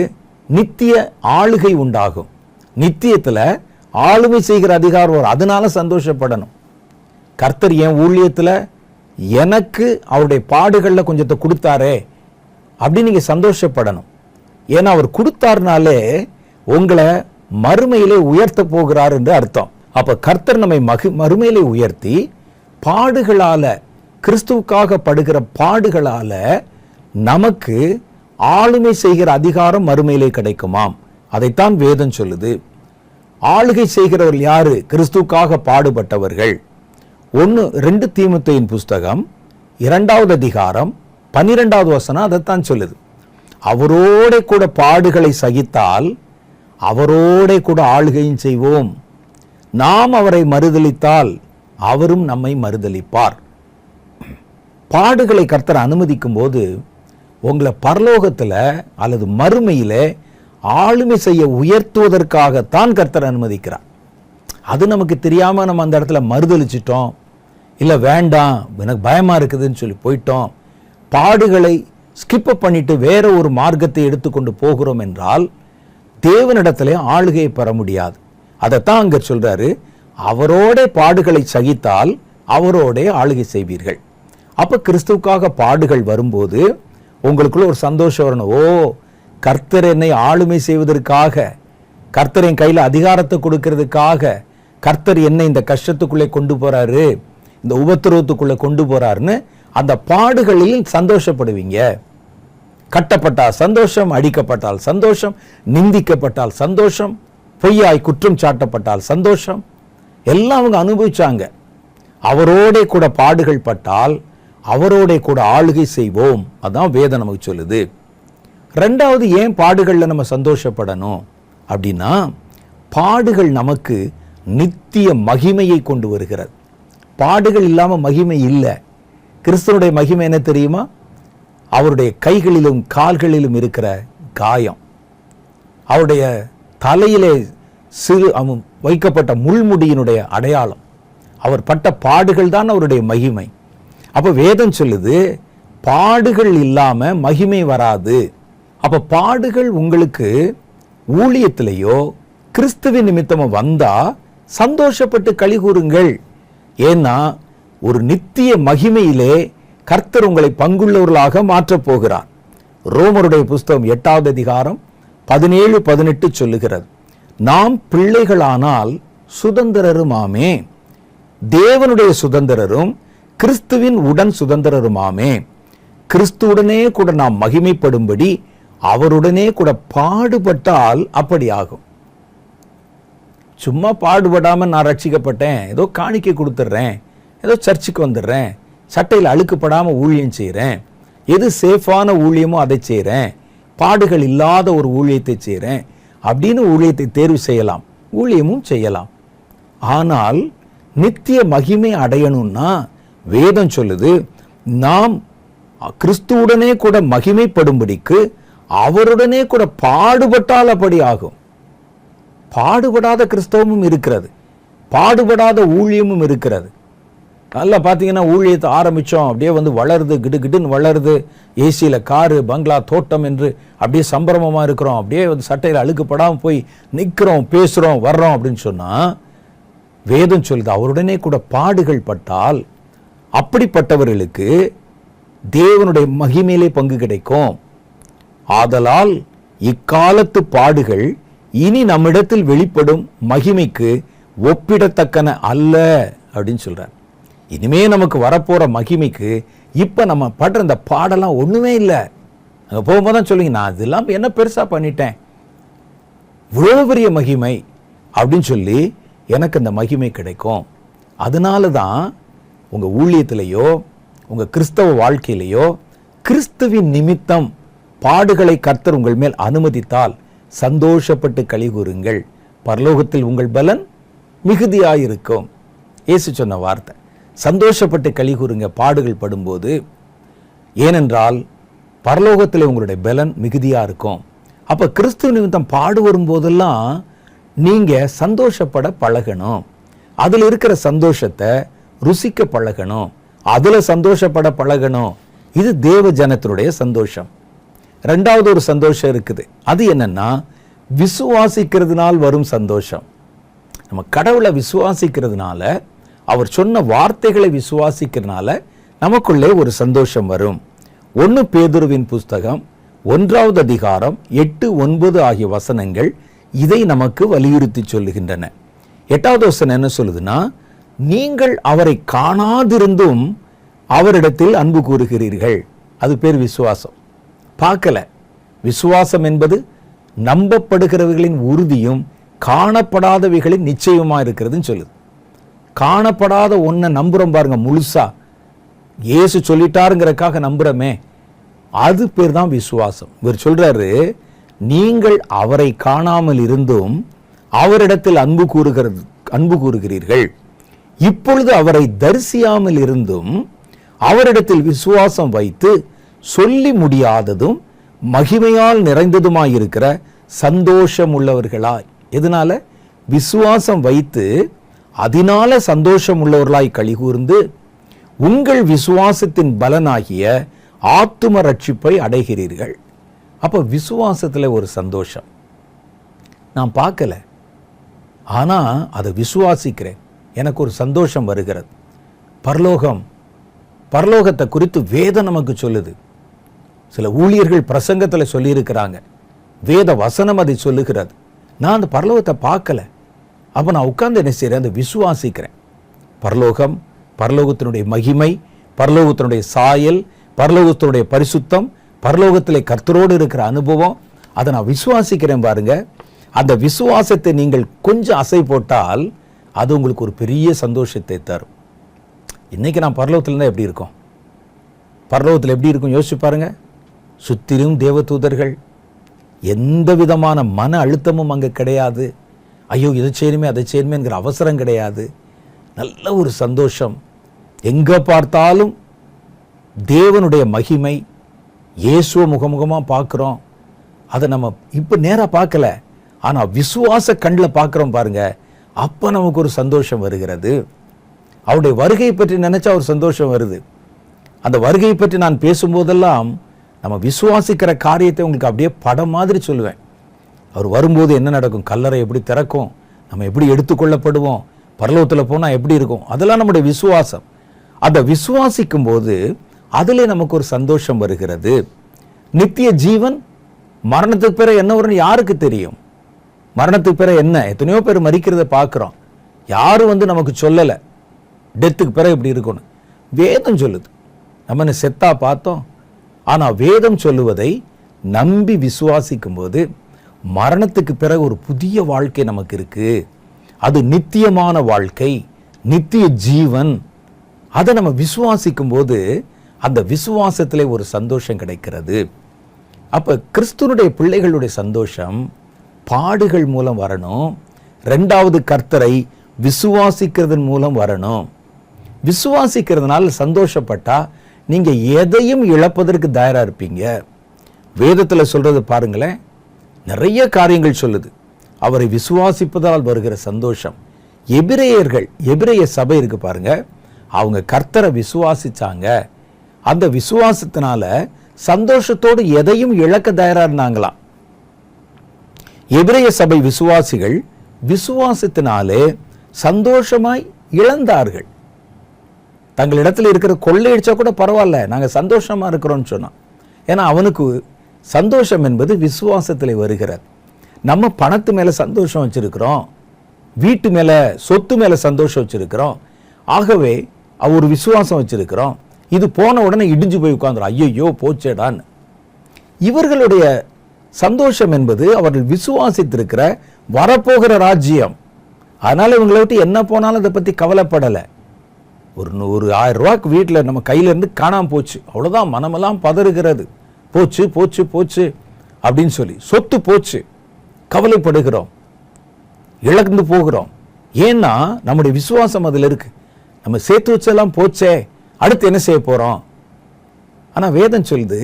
நித்திய ஆளுகை உண்டாகும். நித்தியத்துல ஆளுமை செய்கிற அதிகாரம் வரும். அதனால சந்தோஷப்படணும். கர்த்தர் என் ஊழியத்துல எனக்கு அவருடைய பாடுகள்ல கொஞ்சத்தை கொடுத்தாரே அப்படின்னு நீங்க சந்தோஷப்படணும். ஏன்னா அவர் கொடுத்தாருனாலே உங்களை மறுமையிலே உயர்த்த போகிறார் என்று அர்த்தம். அப்ப கர்த்தர் நம்மை மறுமையிலே உயர்த்தி பாடுகளால, கிறிஸ்துவுக்காக படுகிற பாடுகளால நமக்கு ஆளுமை செய்கிற அதிகாரம் மறுமையிலே கிடைக்குமாம். அதைத்தான் வேதம் சொல்லுது. ஆளுகை செய்கிறவர்கள் யாரு? கிறிஸ்துவுக்காக பாடுபட்டவர்கள். 1-2 தீமோத்தேயின் புஸ்தகம் 2வது அதிகாரம் 12வது வசனம் அதைத்தான் சொல்லுது. அவரோட கூட பாடுகளை சகித்தால் அவரோட கூட ஆளுகையும் செய்வோம். நாம் அவரை மறுதலித்தால் அவரும் நம்மை மறுதலிப்பார். பாடுகளை கர்த்தர் அனுமதிக்கும் போது உங்களை பரலோகத்துல அல்லது மறுமையில ஆளுமை செய்ய உயர்த்துவதற்காகத்தான் கர்த்தர் அனுமதிக்கிறார். அது நமக்கு தெரியாம நம்ம அந்த இடத்துல மறுதலிச்சிட்டோம், இல்ல வேண்டாம் எனக்கு பயமா இருக்குதுன்னு சொல்லி போயிட்டோம், பாடுகளை ஸ்கிப் பண்ணிட்டு வேற ஒரு மார்க்கத்தை எடுத்துக்கொண்டு போகிறோம் என்றால் தேவனிடத்திலே ஆளுகையை பெற முடியாது. அதைத்தான் அங்க சொல்றாரு, அவரோட பாடுகளை சகித்தால் அவரோட ஆளுகை செய்வீர்கள். அப்ப கிறிஸ்துவுக்காக பாடுகள் வரும்போது உங்களுக்குள்ள ஒரு சந்தோஷம் வரணும். ஓ, கர்த்தர் என்னை ஆளுமை செய்வதற்காக, கர்த்தர் என் கையில அதிகாரத்தை கொடுக்கிறதுக்காக, கர்த்தர் என்னை இந்த கஷ்டத்துக்குள்ளே கொண்டு போறாரு, இந்த உபத்திரவத்துக்குள்ள கொண்டு போறாருன்னு அந்த பாடுகளில் சந்தோஷப்படுவீங்க. கட்டப்பட்டால் சந்தோஷம், அடிக்கப்பட்டால் சந்தோஷம், நிந்திக்கப்பட்டால் சந்தோஷம், பொய்யாய் குற்றம் சாட்டப்பட்டால் சந்தோஷம், எல்லாம் அவங்க அனுபவிச்சாங்க. அவரோட கூட பாடுகள் பட்டால் அவரோட கூட ஆளுகை செய்வோம். அதான் வேதம் நமக்கு சொல்லுது. ரெண்டாவது, ஏன் பாடுகள்ல நம்ம சந்தோஷப்படணும் அப்படின்னா, பாடுகள் நமக்கு நித்திய மகிமையை கொண்டு வருகிறது. பாடுகள் இல்லாம மகிமை இல்லை. கிறிஸ்துவனுடைய மகிமை என்ன தெரியுமா? அவருடைய கைகளிலும் கால்களிலும் இருக்கிற காயம், அவருடைய தலையிலே வைக்கப்பட்ட முள்முடியினுடைய அடையாளம், அவர் பட்ட பாடுகள் தான் அவருடைய மகிமை. அப்ப வேதம் சொல்லுது, பாடுகள் இல்லாம மகிமை வராது. அப்ப பாடுகள் உங்களுக்கு ஊழியத்திலேயோ கிறிஸ்துவின் நிமித்தமா வந்தா சந்தோஷப்பட்டு களி கூறுங்கள். ஏன்னா ஒரு நித்திய மகிமையிலே கர்த்தர் உங்களை பங்குள்ளவர்களாக மாற்றப் போகிறார். ரோமருடைய புஸ்தகம் 8வது அதிகாரம் 17-18 சொல்லுகிறது, நாம் பிள்ளைகளானால் சுதந்திரருமாமே, தேவனுடைய சுதந்திரரும் கிறிஸ்துவின் உடன் சுதந்திரருமாமே, கிறிஸ்துவுடனே கூட நாம் மகிமைப்படும்படி அவருடனே கூட பாடுபட்டால் அப்படி ஆகும். சும்மா பாடுபடாம நான் ரட்சிக்கப்பட்டேன், ஏதோ காணிக்கை கொடுத்துட்றேன், ஏதோ சர்ச்சுக்கு வந்துடுறேன், சட்டையில் அழுக்குப்படாம ஊழியம் செய்கிறேன், எது சேஃபான ஊழியமோ அதை செய்கிறேன், பாடுகள் இல்லாத ஒரு ஊழியத்தை செய்கிறேன் அப்படின்னு ஊழியத்தை தேர்வு செய்யலாம், ஊழியமும் செய்யலாம். ஆனால் நித்திய மகிமை அடையணும்னா வேதம் சொல்லுது, நாம் கிறிஸ்துவுடனே கூட மகிமைப்படும்படிக்கு அவருடனே கூட பாடுபட்டால் அப்படி ஆகும். பாடுபடாத கிறிஸ்தவமும் இருக்கிறது, பாடுபடாத ஊழியமும் இருக்கிறது. நல்லா பார்த்தீங்கன்னா ஊழியத்தை ஆரம்பித்தோம், அப்படியே வந்து வளருது, கிடுகிடுன்னு வளருது, ஏசியில் காரு பங்களா தோட்டம் என்று அப்படியே சம்பிரமமாக இருக்கிறோம், அப்படியே வந்து சட்டையில் அழுக்குப்படாமல் போய் நிற்கிறோம், பேசுகிறோம், வர்றோம் அப்படின்னு சொன்னால் வேதம் சொல்லுது, அவருடனே கூட பாடுகள் பட்டால் அப்படிப்பட்டவர்களுக்கு தேவனுடைய மகிமையிலே பங்கு கிடைக்கும். ஆதலால் இக்காலத்து பாடுகள் இனி நம்மிடத்தில் வெளிப்படும் மகிமைக்கு ஒப்பிடத்தக்கன அல்ல அப்படின்னு சொல்றார். இனிமே நமக்கு வரப்போற மகிமைக்கு இப்ப நம்ம படுற இந்த பாடெல்லாம் ஒண்ணுமே இல்லை. அங்க போகும்போது சொல்லுங்க, நான் இதெல்லாம் என்ன பெருசா பண்ணிட்டேன், இவ்வளவு பெரிய மகிமை அப்படின்னு சொல்லி எனக்கு அந்த மகிமை கிடைக்கும். அதனால தான் உங்க ஊழியத்திலேயோ உங்க கிறிஸ்தவ வாழ்க்கையிலேயோ கிறிஸ்துவின் நிமித்தம் பாடுகளை கர்த்தர் உங்கள் மேல் அனுமதித்தால் சந்தோஷப்பட்டு களி கூறுங்கள், பரலோகத்தில் உங்கள் பலன் மிகுதியாயிருக்கும். இயேசு சொன்ன வார்த்தை, சந்தோஷப்பட்டு களி கூறுங்க பாடுகள் படும்போது, ஏனென்றால் பரலோகத்தில் உங்களுடைய பலன் மிகுதியா இருக்கும். அப்ப கிறிஸ்துவ நிமித்தம் பாடு வரும்போதெல்லாம் நீங்க சந்தோஷப்பட பழகணும், அதுல இருக்கிற சந்தோஷத்தை ருசிக்க பழகணும், அதுல சந்தோஷப்பட பழகணும். இது தேவ ஜனத்தினுடைய சந்தோஷம். ரெண்டாவது ஒரு சந்தோஷம் இருக்குது, அது என்னன்னா விசுவாசிக்கிறதுனால் வரும் சந்தோஷம். நம்ம கடவுளை விசுவாசிக்கிறதுனால, அவர் சொன்ன வார்த்தைகளை விசுவாசிக்கிறதுனால நமக்குள்ளே ஒரு சந்தோஷம் வரும். 1 பேதுருவின் புஸ்தகம் 1வது அதிகாரம் 8-9 ஆகிய வசனங்கள் இதை நமக்கு வலியுறுத்தி சொல்லுகின்றன. 8வது வசனம் என்ன சொல்லுதுன்னா, நீங்கள் அவரை காணாதிருந்தும் அவரிடத்தில் அன்பு கூறுகிறீர்கள். அது பேர் விசுவாசம். பார்க்கல, விசுவாசம் என்பது நம்பப்படுகிறவர்களின் உறுதியும் காணப்படாதவைகளின் நிச்சயமா இருக்கிறதுன்னு சொல்லுது. காணப்படாத ஒன்றை நம்புறோம் பாருங்க, முழுசா இயேசு சொல்லிட்டாருங்கிறதுக்காக நம்புறமே, அது பேர் தான் விசுவாசம். இவர் சொல்றாரு, நீங்கள் அவரை காணாமல் இருந்தும் அவரிடத்தில் அன்பு கூறுகிறீர்கள், இப்பொழுது அவரை தரிசியாமல் இருந்தும் அவரிடத்தில் விசுவாசம் வைத்து சொல்லி முடியாததும் மகிமையால் நிறைந்ததுமாயிருக்கிற சந்தோஷம் உள்ளவர்களாய். எதனால? விசுவாசம் வைத்து அதனால சந்தோஷம் உள்ளவர்களாய் களிகூர்ந்து உங்கள் விசுவாசத்தின் பலனாகிய ஆத்தும ரட்சிப்பை அடைகிறீர்கள். அப்ப விசுவாசத்துல ஒரு சந்தோஷம் நான் பார்க்கல, ஆனா அதை விசுவாசிக்கிறேன், எனக்கு ஒரு சந்தோஷம் வருகிறது. பரலோகத்தை குறித்து வேதம் நமக்கு சொல்லுது. சில ஊழியர்கள் பிரசங்கத்தில் சொல்லியிருக்கிறாங்க, வேத வசனம் அதை சொல்லுகிறது. நான் அந்த பரலோகத்தை பார்க்கல, அப்போ நான் உட்கார்ந்து என்ன செய்கிறேன், அந்த விசுவாசிக்கிறேன். பரலோகத்தினுடைய மகிமை, பரலோகத்தினுடைய சாயல், பரலோகத்தினுடைய பரிசுத்தம், பரலோகத்திலே கர்த்தரோடு இருக்கிற அனுபவம், அதை நான் விசுவாசிக்கிறேன் பாருங்க. அந்த விசுவாசத்தை நீங்கள் கொஞ்சம் அசை போட்டால் அது உங்களுக்கு ஒரு பெரிய சந்தோஷத்தை தரும். இன்னைக்கு நான் பரலோகத்தில் இருந்தால் எப்படி இருக்கும்? பரலோகத்தில் எப்படி இருக்கும் யோசிச்சு பாருங்க. சுத்திலும் தேவதூதர்கள், எந்த விதமான மன அழுத்தமும் அங்கே கிடையாது. ஐயோ இதை செய்யணுமே அதை செய்யணுமேங்கிற அவசரம் கிடையாது. நல்ல ஒரு சந்தோஷம். எங்கே பார்த்தாலும் தேவனுடைய மகிமை, இயேசுவை முகமுகமாக பார்க்குறோம். அதை நம்ம இப்போ நேராக பார்க்கல, ஆனால் விசுவாச கண்ணில் பார்க்குறோம் பாருங்க. அப்போ நமக்கு ஒரு சந்தோஷம் வருகிறது. அவருடைய வருகையை பற்றி நினைச்சா ஒரு சந்தோஷம் வருது. அந்த வருகையை பற்றி நான் பேசும்போதெல்லாம் நம்ம விசுவாசிக்கிற காரியத்தை உங்களுக்கு அப்படியே படம் மாதிரி சொல்லுவேன். அவர் வரும்போது என்ன நடக்கும், கல்லறை எப்படி திறக்கும், நம்ம எப்படி எடுத்துக்கொள்ளப்படுவோம், பரலோகத்தில் போனால் எப்படி இருக்கும், அதெல்லாம் நம்முடைய விசுவாசம். அதை விசுவாசிக்கும் போது அதிலே நமக்கு ஒரு சந்தோஷம் வருகிறது. நித்திய ஜீவன், மரணத்துக்கு பிறகு என்ன வரும்னு யாருக்கு தெரியும்? மரணத்துக்கு பிறகு என்ன, எத்தனையோ பேர் மரிக்கிறத பார்க்குறோம். யாரும் நமக்கு சொல்லலை டெத்துக்கு பிறகு இப்படி இருக்கணும். வேதம் சொல்லுது. நம்ம என்ன செத்தா பார்த்தோம்? ஆனால் வேதம் சொல்லுவதை நம்பி விசுவாசிக்கும் போது மரணத்துக்கு பிறகு ஒரு புதிய வாழ்க்கை நமக்கு இருக்கு. அது நித்தியமான வாழ்க்கை, நித்திய ஜீவன். அதை நம்ம விசுவாசிக்கும் போது அந்த விசுவாசத்திலே ஒரு சந்தோஷம் கிடைக்கிறது. அப்ப கிறிஸ்துவனுடைய பிள்ளைகளுடைய சந்தோஷம் பாடுகள் மூலம் வரணும். ரெண்டாவது, கர்த்தரை விசுவாசிக்கிறதன் மூலம் வரணும். விசுவாசிக்கிறதுனால சந்தோஷப்பட்டா நீங்க எதையும் இழப்பதற்கு தயாரா இருப்பீங்க. வேதத்துல சொல்றது பாருங்களேன், நிறைய காரியங்கள் சொல்லுது. அவரை விசுவாசிப்பதால் வருகிற சந்தோஷம். எபிரேய சபை இருக்கு பாருங்க, அவங்க கர்த்தரை விசுவாசிச்சாங்க. அந்த விசுவாசத்தினால சந்தோஷத்தோடு எதையும் இழக்க தயாரா இருந்தாங்களாம். எபிரேய சபை விசுவாசிகள் விசுவாசத்தினாலே சந்தோஷமாய் இழந்தார்கள். தங்களிடத்தில் இருக்கிற கொள்ளையடிச்சா கூட பரவாயில்ல, நாங்க சந்தோஷமா இருக்கிறோம்னு சொன்னோம். ஏன்னா அவனுக்கு சந்தோஷம் என்பது விசுவாசத்தில் வருகிறது. நம்ம பணத்து மேல சந்தோஷம் வச்சிருக்கிறோம், வீட்டு மேல சொத்து மேல சந்தோஷம் வச்சிருக்கிறோம். ஆகவே ஒரு விசுவாசம் வச்சிருக்கிறோம். இது போன உடனே இடிஞ்சு போய் உட்கார்ந்துரும், ஐயோ போச்சேடான்னு. இவர்களுடைய சந்தோஷம் என்பது அவர்கள் விசுவாசித்திருக்கிற வரப்போகிற ராஜ்யம். அதனால இவங்களை விட்டு என்ன போனாலும் அதை பத்தி கவலைப்படலை. ஒரு 1000 ரூபாய்க்கு வீட்டில் நம்ம கையில இருந்து காணாம போச்சு, அவ்வளவுதான் மனமெல்லாம் பதறுகிறது. போச்சு போச்சு போச்சு அப்படின்னு சொல்லி சொத்து போச்சு, கவலைப்படுகிறோம், இழந்து போகிறோம். ஏன்னா நம்முடைய விசுவாசம் அதுல இருக்கு. நம்ம சேர்த்து வச்செல்லாம் போச்சே, அடுத்து என்ன செய்ய போறோம்? ஆனா வேதம் சொல்லுது,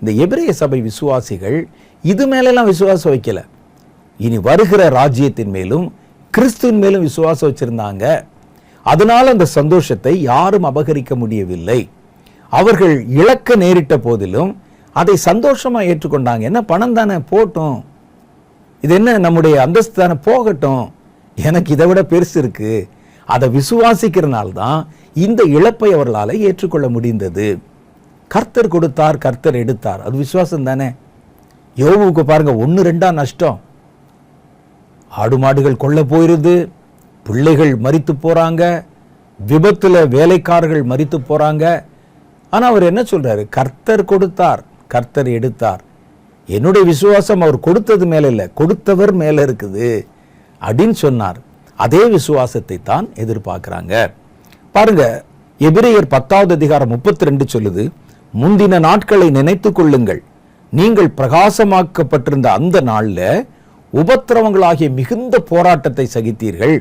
இந்த எபிரேய சபை விசுவாசிகள் இது மேலெல்லாம் விசுவாசம் வைக்கல. இனி வருகிற ராஜ்யத்தின் மேலும் கிறிஸ்துவின் மேலும் விசுவாசம் வச்சிருந்தாங்க. அதனால அந்த சந்தோஷத்தை யாரும் அபகரிக்க முடியவில்லை. அவர்கள் இழக்க நேரிட்ட போதிலும் அதை சந்தோஷமா ஏற்றுக்கொண்டாங்க. என்ன பணம் தானே, போட்டும், இது என்ன நம்முடைய அந்தஸ்து தானே, போகட்டும், எனக்கு இதை விட பெருசு இருக்கு. அதை விசுவாசிக்கிறனால தான் இந்த இழப்பை அவர்களால் ஏற்றுக்கொள்ள முடிந்தது. கர்த்தர் கொடுத்தார், கர்த்தர் எடுத்தார், அது விசுவாசம் தானே. யோபுவுக்கு பாருங்க, 1-2 நஷ்டம். ஆடு மாடுகள் கொள்ள போயிருது, பிள்ளைகள் மரித்து போறாங்க, விபத்துல வேலைக்காரர்கள் மரித்து போறாங்க. ஆனா அவர் என்ன சொல்றாரு? கர்த்தர் கொடுத்தார், கர்த்தர் எடுத்தார். என்னுடைய விசுவாசம் அவர் கொடுத்தது மேல இல்ல, கொடுத்தவர் மேல இருக்குது அப்படின்னு சொன்னார். அதே விசுவாசத்தை தான் எதிர்பார்க்கிறாங்க. பாருங்க, எபிரேயர் 10:32 சொல்லுது, முந்தின நாட்களை நினைத்துக் கொள்ளுங்கள், நீங்கள் பிரகாசமாக்கப்பட்டிருந்த அந்த நாள்ல உபத்திரவங்களாகிய மிகுந்த போராட்டத்தை சகித்தீர்கள்.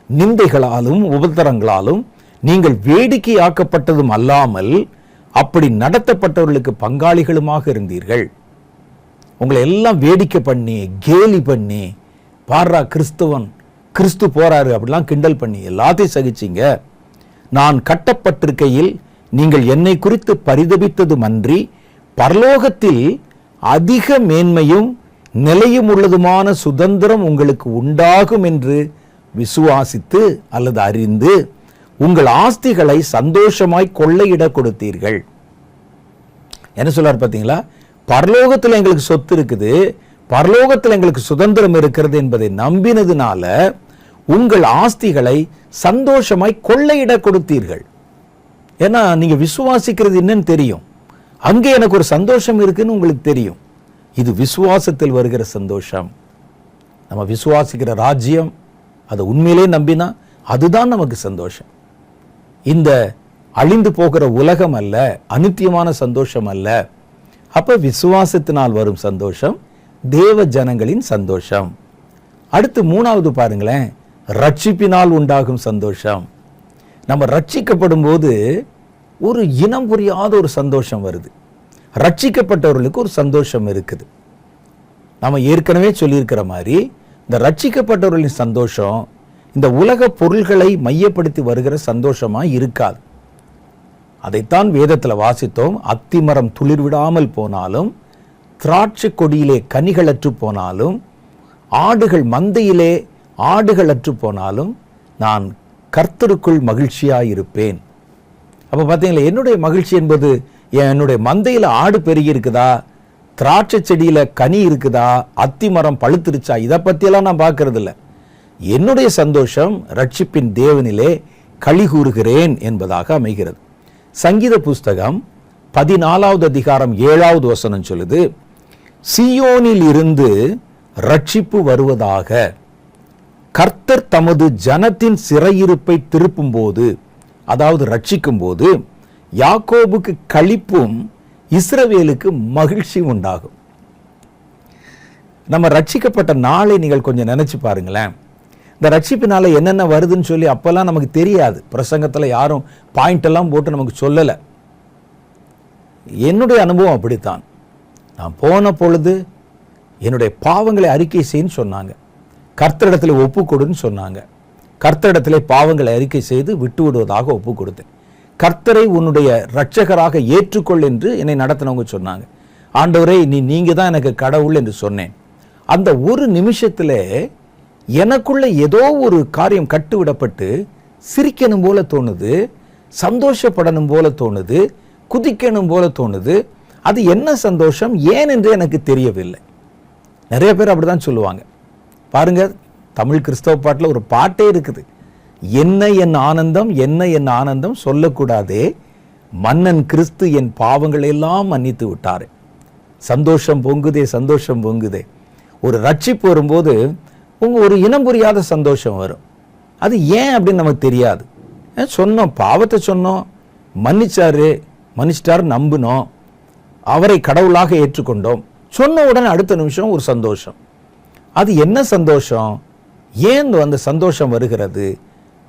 நிந்தைகளாலும் உபத்திரங்களாலும் நீங்கள் வேடிக்கையாக்கப்பட்டதும் அல்லாமல் அப்படி நடத்தப்பட்டவர்களுக்கு பங்காளிகளுமாக இருந்தீர்கள். உங்களை எல்லாம் வேடிக்கை பண்ணி கேலி பண்ணி, பாரா கிறிஸ்துவன், கிறிஸ்து போறாரு அப்படிலாம் கிண்டல் பண்ணி எல்லாத்தையும் சகிச்சிங்க. நான் கட்டப்பட்டிருக்கையில் நீங்கள் என்னை குறித்து பரிதபித்ததும் அன்றி பரலோகத்தில் அதிக மேன்மையும் நிலையும் உள்ளதுமான சுதந்திரம் உங்களுக்கு உண்டாகும் என்று விசுவாசித்து அல்லது அறிந்து உங்கள் ஆஸ்திகளை சந்தோஷமாய் கொள்ளையிட கொடுத்தீர்கள். என்ன சொல்றாரு பார்த்தீங்களா? பரலோகத்தில் எங்களுக்கு சொத்து இருக்குது, பரலோகத்தில் எங்களுக்கு சுதந்திரம் இருக்கிறது என்பதை நம்பினதுனால உங்கள் ஆஸ்திகளை சந்தோஷமாய் கொள்ளையிட கொடுத்தீர்கள். ஏன்னா நீங்க விசுவாசிக்கிறது என்னன்னு தெரியும், அங்கே எனக்கு ஒரு சந்தோஷம் இருக்குன்னு உங்களுக்கு தெரியும். இது விசுவாசத்தில் வருகிற சந்தோஷம். நம்ம விசுவாசிக்கிற ராஜ்யம், அதை உண்மையிலே நம்பினா அதுதான் நமக்கு சந்தோஷம். இந்த அழிந்து போகிற உலகம் அல்ல, அநித்தியமான சந்தோஷம் அல்ல. அப்ப விசுவாசத்தினால் வரும் சந்தோஷம் தேவ ஜனங்களின் சந்தோஷம். அடுத்து மூணாவது பாருங்களேன், ரட்சிப்பினால் உண்டாகும் சந்தோஷம். நம்ம ரட்சிக்கப்படும் போது ஒரு இனம் புரியாத ஒரு சந்தோஷம் வருது. ரட்சிக்கப்பட்டவர்களுக்கு ஒரு சந்தோஷம் இருக்குது. நம்ம ஏற்கனவே சொல்லியிருக்கிற மாதிரி இந்த ரட்சிக்கப்பட்டவர்களின் சந்தோஷம் இந்த உலக பொருள்களை மையப்படுத்தி வருகிற சந்தோஷமா இருக்காது. அதைத்தான் வேதத்தில் வாசித்தோம். அத்திமரம் துளிர் விடாமல் போனாலும், திராட்சை கொடியிலே கனிகளற்று போனாலும், ஆடுகள் மந்தையிலே ஆடுகளற்று போனாலும் நான் கர்த்தருக்குள் மகிழ்ச்சியாயிருப்பேன். அப்ப பார்த்தீங்களா, என்னுடைய மகிழ்ச்சி என்பது என்னுடைய மந்தையில் ஆடு பெருகி இருக்குதா, திராட்சை செடியில கனி இருக்குதா, அத்தி மரம் பழுத்துருச்சா, இதை பற்றியெல்லாம் நான் பார்க்கறது இல்லை. என்னுடைய சந்தோஷம் ரட்சிப்பின் தேவனிலே களி கூறுகிறேன் என்பதாக அமைகிறது. சங்கீத புஸ்தகம் 14வது அதிகாரம் 7வது வசனம் சொல்லுது, சீயோனில் இருந்து ரட்சிப்பு வருவதாக, கர்த்தர் தமது ஜனத்தின் சிறையிருப்பை திருப்பும் போது, அதாவது ரட்சிக்கும் போது, யாக்கோபுக்கு களிப்பும் இஸ்ரவேலுக்கு மகிழ்ச்சி உண்டாகும். நம்ம ரட்சிக்கப்பட்ட நாளை நீங்கள் கொஞ்சம் நினைச்சு பாருங்களேன். இந்த ரட்சிப்பினால என்னென்ன வருதுன்னு சொல்லி அப்பெல்லாம் நமக்கு தெரியாது. பிரசங்கத்தில் யாரும் பாயிண்ட் எல்லாம் போட்டு நமக்கு சொல்லலை. என்னுடைய அனுபவம் அப்படித்தான். நான் போன பொழுது என்னுடைய பாவங்களை அறிக்கை செய்யன்னு சொன்னாங்க. கர்த்தரிடத்தில் ஒப்பு கொடுன்னு சொன்னாங்க. கர்த்தரிடத்திலே பாவங்களை அறிக்கை செய்து விட்டு விடுவதாக ஒப்பு கொடுத்தேன். கர்த்தரை உன்னுடைய இரட்சகராக ஏற்றுக்கொள் என்று என்னை நடத்தினவங்க சொன்னாங்க. ஆண்டவரே, நீங்க தான் எனக்கு கடவுள் என்று சொன்னேன். அந்த ஒரு நிமிஷத்திலே எனக்குள்ள ஏதோ ஒரு காரியம் கட்டுவிடப்பட்டு சிரிக்கணும் போல தோணுது, சந்தோஷப்படணும் போல தோணுது, குதிக்கணும் போல தோணுது. அது என்ன சந்தோஷம், ஏன் என்று எனக்கு தெரியவில்லை. நிறைய பேர் அப்படிதான் சொல்லுவாங்க. பாருங்க, தமிழ் கிறிஸ்தவ பாட்டில் ஒரு பாட்டே இருக்குது, என்ன என் ஆனந்தம், என்ன என் ஆனந்தம் சொல்லக்கூடாதே, மன்னன் கிறிஸ்து என் பாவங்களை எல்லாம் மன்னித்து விட்டாரு. சந்தோஷம் பொங்குதே, சந்தோஷம் பொங்குதே. ஒரு ரட்சிப்பு வரும்போது ஒரு இனம் புரியாத சந்தோஷம் வரும். அது ஏன் அப்படின்னு நமக்கு தெரியாது. சொன்னோம், பாவத்தை சொன்னோம், மன்னிச்சிட்டாரு, நம்பினோம், அவரை கடவுளாக ஏற்றுக்கொண்டோம். சொன்ன உடனே அடுத்த நிமிஷம் ஒரு சந்தோஷம். அது என்ன சந்தோஷம், ஏன் அந்த சந்தோஷம் வருகிறது?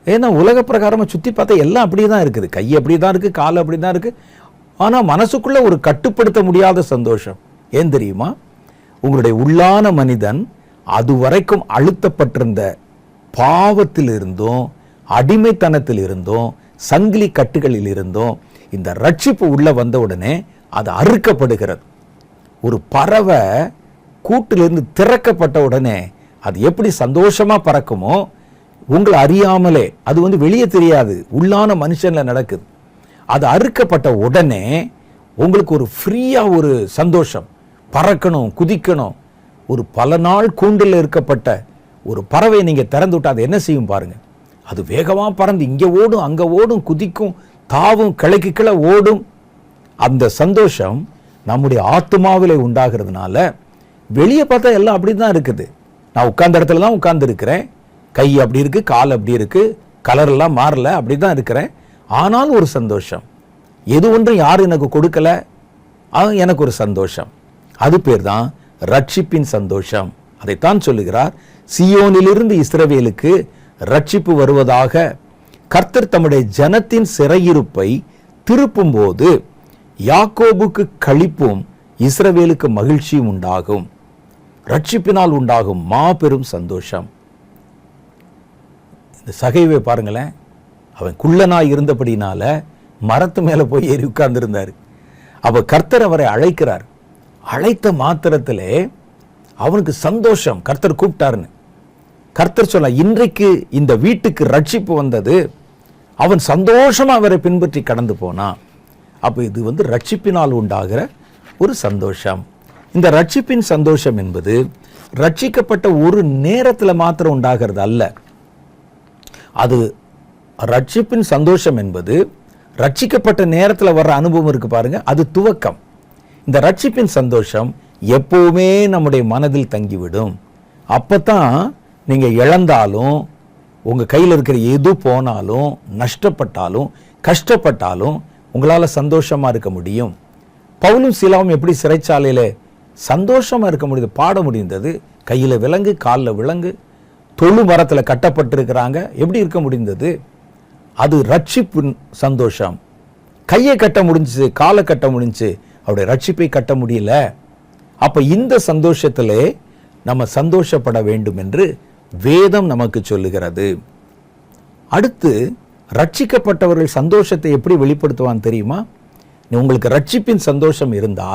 ஏன்னா உலக பிரகாரமாக சுற்றி பார்த்தா எல்லாம் அப்படியே தான் இருக்குது. கை அப்படி தான் இருக்குது, கால் அப்படி தான் இருக்குது. ஆனால் மனசுக்குள்ள ஒரு கட்டுப்படுத்த முடியாத சந்தோஷம். ஏன் தெரியுமா? உங்களுடைய உள்ளான மனிதன் அது வரைக்கும் அழுத்தப்பட்டிருந்த பாவத்தில் இருந்தும், அடிமைத்தனத்தில் இருந்தும், சங்கிலி கட்டுகளில் இருந்தும் இந்த ரட்சிப்பு உள்ள வந்த உடனே அது அறுக்கப்படுகிறது. ஒரு பறவை கூட்டிலிருந்து திறக்கப்பட்ட உடனே அது எப்படி சந்தோஷமா பறக்குமோ, உங்களை அறியாமலே, அது வெளியே தெரியாது, உள்ளான மனுஷன்ல நடக்குது. அது அறுக்கப்பட்ட உடனே உங்களுக்கு ஒரு ஃப்ரீயா ஒரு சந்தோஷம், பறக்கணும், குதிக்கணும். ஒரு பல நாள் கூண்டில் இருக்கப்பட்ட ஒரு பறவை நீங்க திறந்து விட்டு அது என்ன செய்யும் பாருங்க. அது வேகமா பறந்து இங்க ஓடும், அங்க ஓடும், குதிக்கும், தாவும், கிளைக்கு கிளை ஓடும். அந்த சந்தோஷம் நம்முடைய ஆத்மாவிலே உண்டாகிறதுனால வெளியே பார்த்தா எல்லாம் அப்படிதான் இருக்குது. நான் உட்கார்ந்த இடத்துல தான் உட்கார்ந்து இருக்கிறேன், கை அப்படி இருக்கு, கால் அப்படி இருக்கு, கலர் எல்லாம் மாறல, அப்படிதான் இருக்கிறேன். ஆனால் ஒரு சந்தோஷம், எது ஒன்றும் யாரும் எனக்கு கொடுக்கல, எனக்கு ஒரு சந்தோஷம். அது பேர் தான் ரட்சிப்பின் சந்தோஷம். அதைத்தான் சொல்லுகிறார், சீயோனிலிருந்து இஸ்ரவேலுக்கு ரட்சிப்பு வருவதாக, கர்த்தர் தம்முடைய ஜனத்தின் சிறையிருப்பை திருப்பும் போது யாக்கோபுக்கு களிப்பும் இஸ்ரவேலுக்கு மகிழ்ச்சியும் உண்டாகும். ரட்சிப்பினால் உண்டாகும் மாபெரும் சந்தோஷம். இந்த சகைவை பாருங்களேன், அவன் குள்ளனாய் இருந்தபடினால மரத்து மேல போய் ஏறி உட்கார்ந்து இருந்தாரு. அப்ப கர்த்தர் அவரை அழைக்கிறார். அழைத்த மாத்திரத்திலே அவனுக்கு சந்தோஷம். கர்த்தர் கூப்பிட்டாருன்னு கர்த்தர் சொல்ல, இன்றைக்கு இந்த வீட்டுக்கு ரட்சிப்பு வந்தது. அவன் சந்தோஷமா அவரை பின்பற்றி கடந்து போனான். அப்ப இது ரட்சிப்பினால் உண்டாகிற ஒரு சந்தோஷம். இந்த ரட்சிப்பின் சந்தோஷம் என்பது ரட்சிக்கப்பட்ட ஒரு நேரத்தில் மாத்திரம் உண்டாகிறது அல்ல. அது ரட்சிப்பின் சந்தோஷம் என்பது ரட்சிக்கப்பட்ட நேரத்தில் வர்ற அனுபவம் இருக்கு பாருங்க, அது துவக்கம். இந்த ரட்சிப்பின் சந்தோஷம் எப்பவுமே நம்முடைய மனதில் தங்கிவிடும். அப்பதான் நீங்க இழந்தாலும், உங்கள் கையில் இருக்கிற எது போனாலும், நஷ்டப்பட்டாலும், கஷ்டப்பட்டாலும் உங்களால் சந்தோஷமாக இருக்க முடியும். பவுலும் சீலாவும் எப்படி சிறைச்சாலையில் சந்தோஷமாக இருக்க முடியுது, பாட முடிந்தது. கையில் விலங்கு, காலில் விலங்கு, தொழு மரத்தில் கட்டப்பட்டிருக்கிறாங்க. எப்படி இருக்க முடிந்தது? அது ரட்சிப்பு சந்தோஷம். கையை கட்ட முடிஞ்சிச்சு, காலை கட்ட முடிஞ்சு, அவருடைய ரட்சிப்பை கட்ட முடியல. அப்போ இந்த சந்தோஷத்திலே நம்ம சந்தோஷப்பட வேண்டும் என்று வேதம் நமக்கு சொல்லுகிறது. அடுத்து, ரட்சிக்கப்பட்டவர்கள் சந்தோஷத்தை எப்படி வெளிப்படுத்துவான் தெரியுமா? உங்களுக்கு ரட்சிப்பின் சந்தோஷம் இருந்தா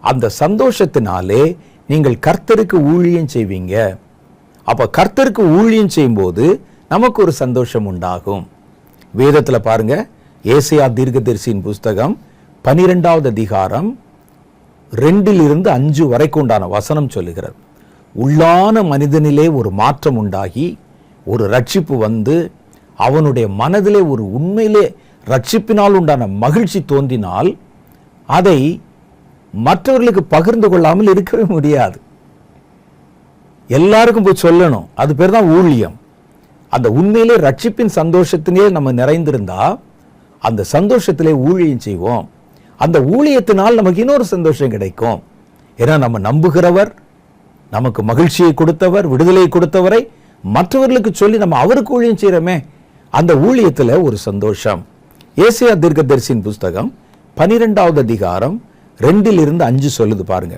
அந்த சந்தோஷத்தினாலே நீங்கள் கர்த்தருக்கு ஊழியம் செய்வீங்க. அப்ப கர்த்தருக்கு ஊழியம் செய்யும்போது நமக்கு ஒரு சந்தோஷம் உண்டாகும். வேதத்தில் பாருங்க, ஏசாயா தீர்க்கதரிசியின் புஸ்தகம் 12வது அதிகாரம் 2-5 வரைக்கும் உண்டான வசனம் சொல்லுகிறது. உள்ளான மனிதனிலே ஒரு மாற்றம் உண்டாகி ஒரு ரட்சிப்பு வந்து அவனுடைய மனதிலே ஒரு உண்மையிலே ரட்சிப்பினால் உண்டான மகிழ்ச்சி தோன்றினால் அதை மற்றவர்களுக்கு பகிர்ந்து கொள்ளாமல் இருக்கவே முடியாது. எல்லாருக்கும் போய் சொல்லணும். அது பேர் தான் ஊழியம். அந்த உண்மையிலே ரட்சிப்பின் சந்தோஷத்திலே நம்ம நிறைந்திருந்தா அந்த சந்தோஷத்திலே ஊழியம் செய்வோம். அந்த ஊழியத்தினால் நமக்கு இன்னொரு சந்தோஷம் கிடைக்கும். ஏன்னா நம்ம நம்புகிறவர், நமக்கு மகிழ்ச்சியை கொடுத்தவர், விடுதலையை கொடுத்தவரை மற்றவர்களுக்கு சொல்லி நம்ம அவருக்கு ஊழியம் செய்யறோமே, அந்த ஊழியத்தில் ஒரு சந்தோஷம். ஏசாயா தீர்க்கதரிசியின் புஸ்தகம் 12வது அதிகாரம் 2-5 சொல்லுது பாருங்க.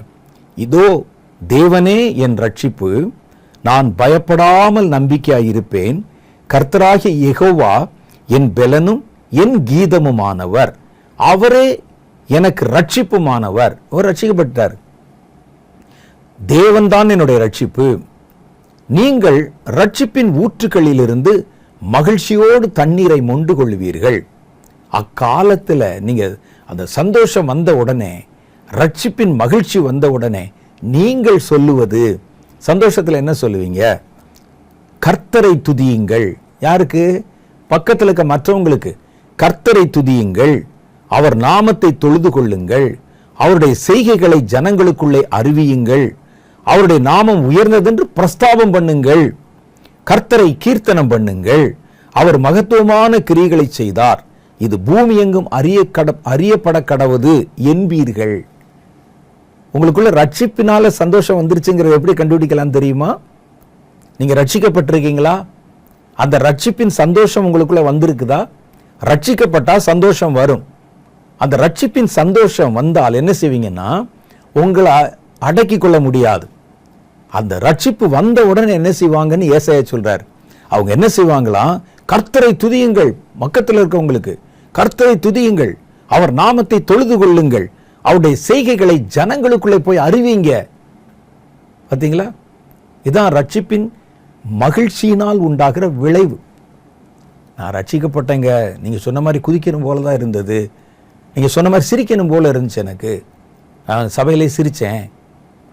இதோ தேவனே என் ரட்சிப்பு, நான் பயப்படாமல் நம்பிக்கையாயிருப்பேன். கர்த்தராகிய யெகோவா என் பெலனும் என் கீதமுமானவர், அவரே எனக்கு ரட்சிப்புமானவர். அவர் ரட்சிக்கப்பட்டார். தேவன்தான் என்னுடைய ரட்சிப்பு. நீங்கள் ரட்சிப்பின் ஊற்றுக்களிலிருந்து மகிழ்ச்சியோடு தண்ணீரை மொண்டு கொள்வீர்கள். அக்காலத்தில் நீங்க அந்த சந்தோஷம் வந்த உடனே, ரட்சிப்பின் மகிழ்ச்சி வந்த உடனே நீங்கள் சொல்லுவது, சந்தோஷத்தில் என்ன சொல்லுவீங்க? கர்த்தரை துதியுங்கள். யாருக்கு? பக்கத்தில் இருக்க மற்றவங்களுக்கு. கர்த்தரை துதியுங்கள், அவர் நாமத்தை தொழுது கொள்ளுங்கள், அவருடைய செய்கைகளை ஜனங்களுக்குள்ளே அறிவியுங்கள், அவருடைய நாமம் உயர்ந்ததென்று பிரஸ்தாபம் பண்ணுங்கள், கர்த்தரை கீர்த்தனம் பண்ணுங்கள், அவர் மகத்துவமான கிரியைகளை செய்தார், இது பூமி எங்கும் அறியப்பட கடவது என்பீர்கள். உங்களுக்குள்ள ரட்சிப்பினால சந்தோஷம் வந்துருச்சுங்கிறத எப்படி கண்டுபிடிக்கலாம் தெரியுமா? நீங்க ரட்சிக்கப்பட்டிருக்கீங்களா? அந்த ரட்சிப்பின் சந்தோஷம் உங்களுக்குள்ள வந்திருக்குதா? ரட்சிக்கப்பட்டா சந்தோஷம் வரும். அந்த ரட்சிப்பின் சந்தோஷம் வந்தால் என்ன செய்வீங்கன்னா, உங்களை அடக்கி கொள்ள முடியாது. அந்த ரட்சிப்பு வந்த உடனே என்ன செய்வாங்கன்னு ஏசாயா சொல்றார். அவங்க என்ன செய்வாங்களாம்? கர்த்தரை துதியுங்கள். பக்கத்தில் இருக்கவங்களுக்கு கர்த்தரை துதியுங்கள், அவர் நாமத்தை தொழுது கொள்ளுங்கள், அவருடைய செய்கைகளை ஜனங்களுக்குள்ளே போய் அறிவிங்க. பார்த்தீங்களா? இதான் ரட்சிப்பின் மகிழ்ச்சியினால் உண்டாகிற விளைவு. நான் ரட்சிக்கப்பட்டேங்க, நீங்க சொன்ன மாதிரி குதிக்கணும் போல தான் இருந்தது, நீங்க சொன்ன மாதிரி சிரிக்கணும் போல இருந்துச்சு, எனக்கு நான் சபையிலே சிரித்தேன்,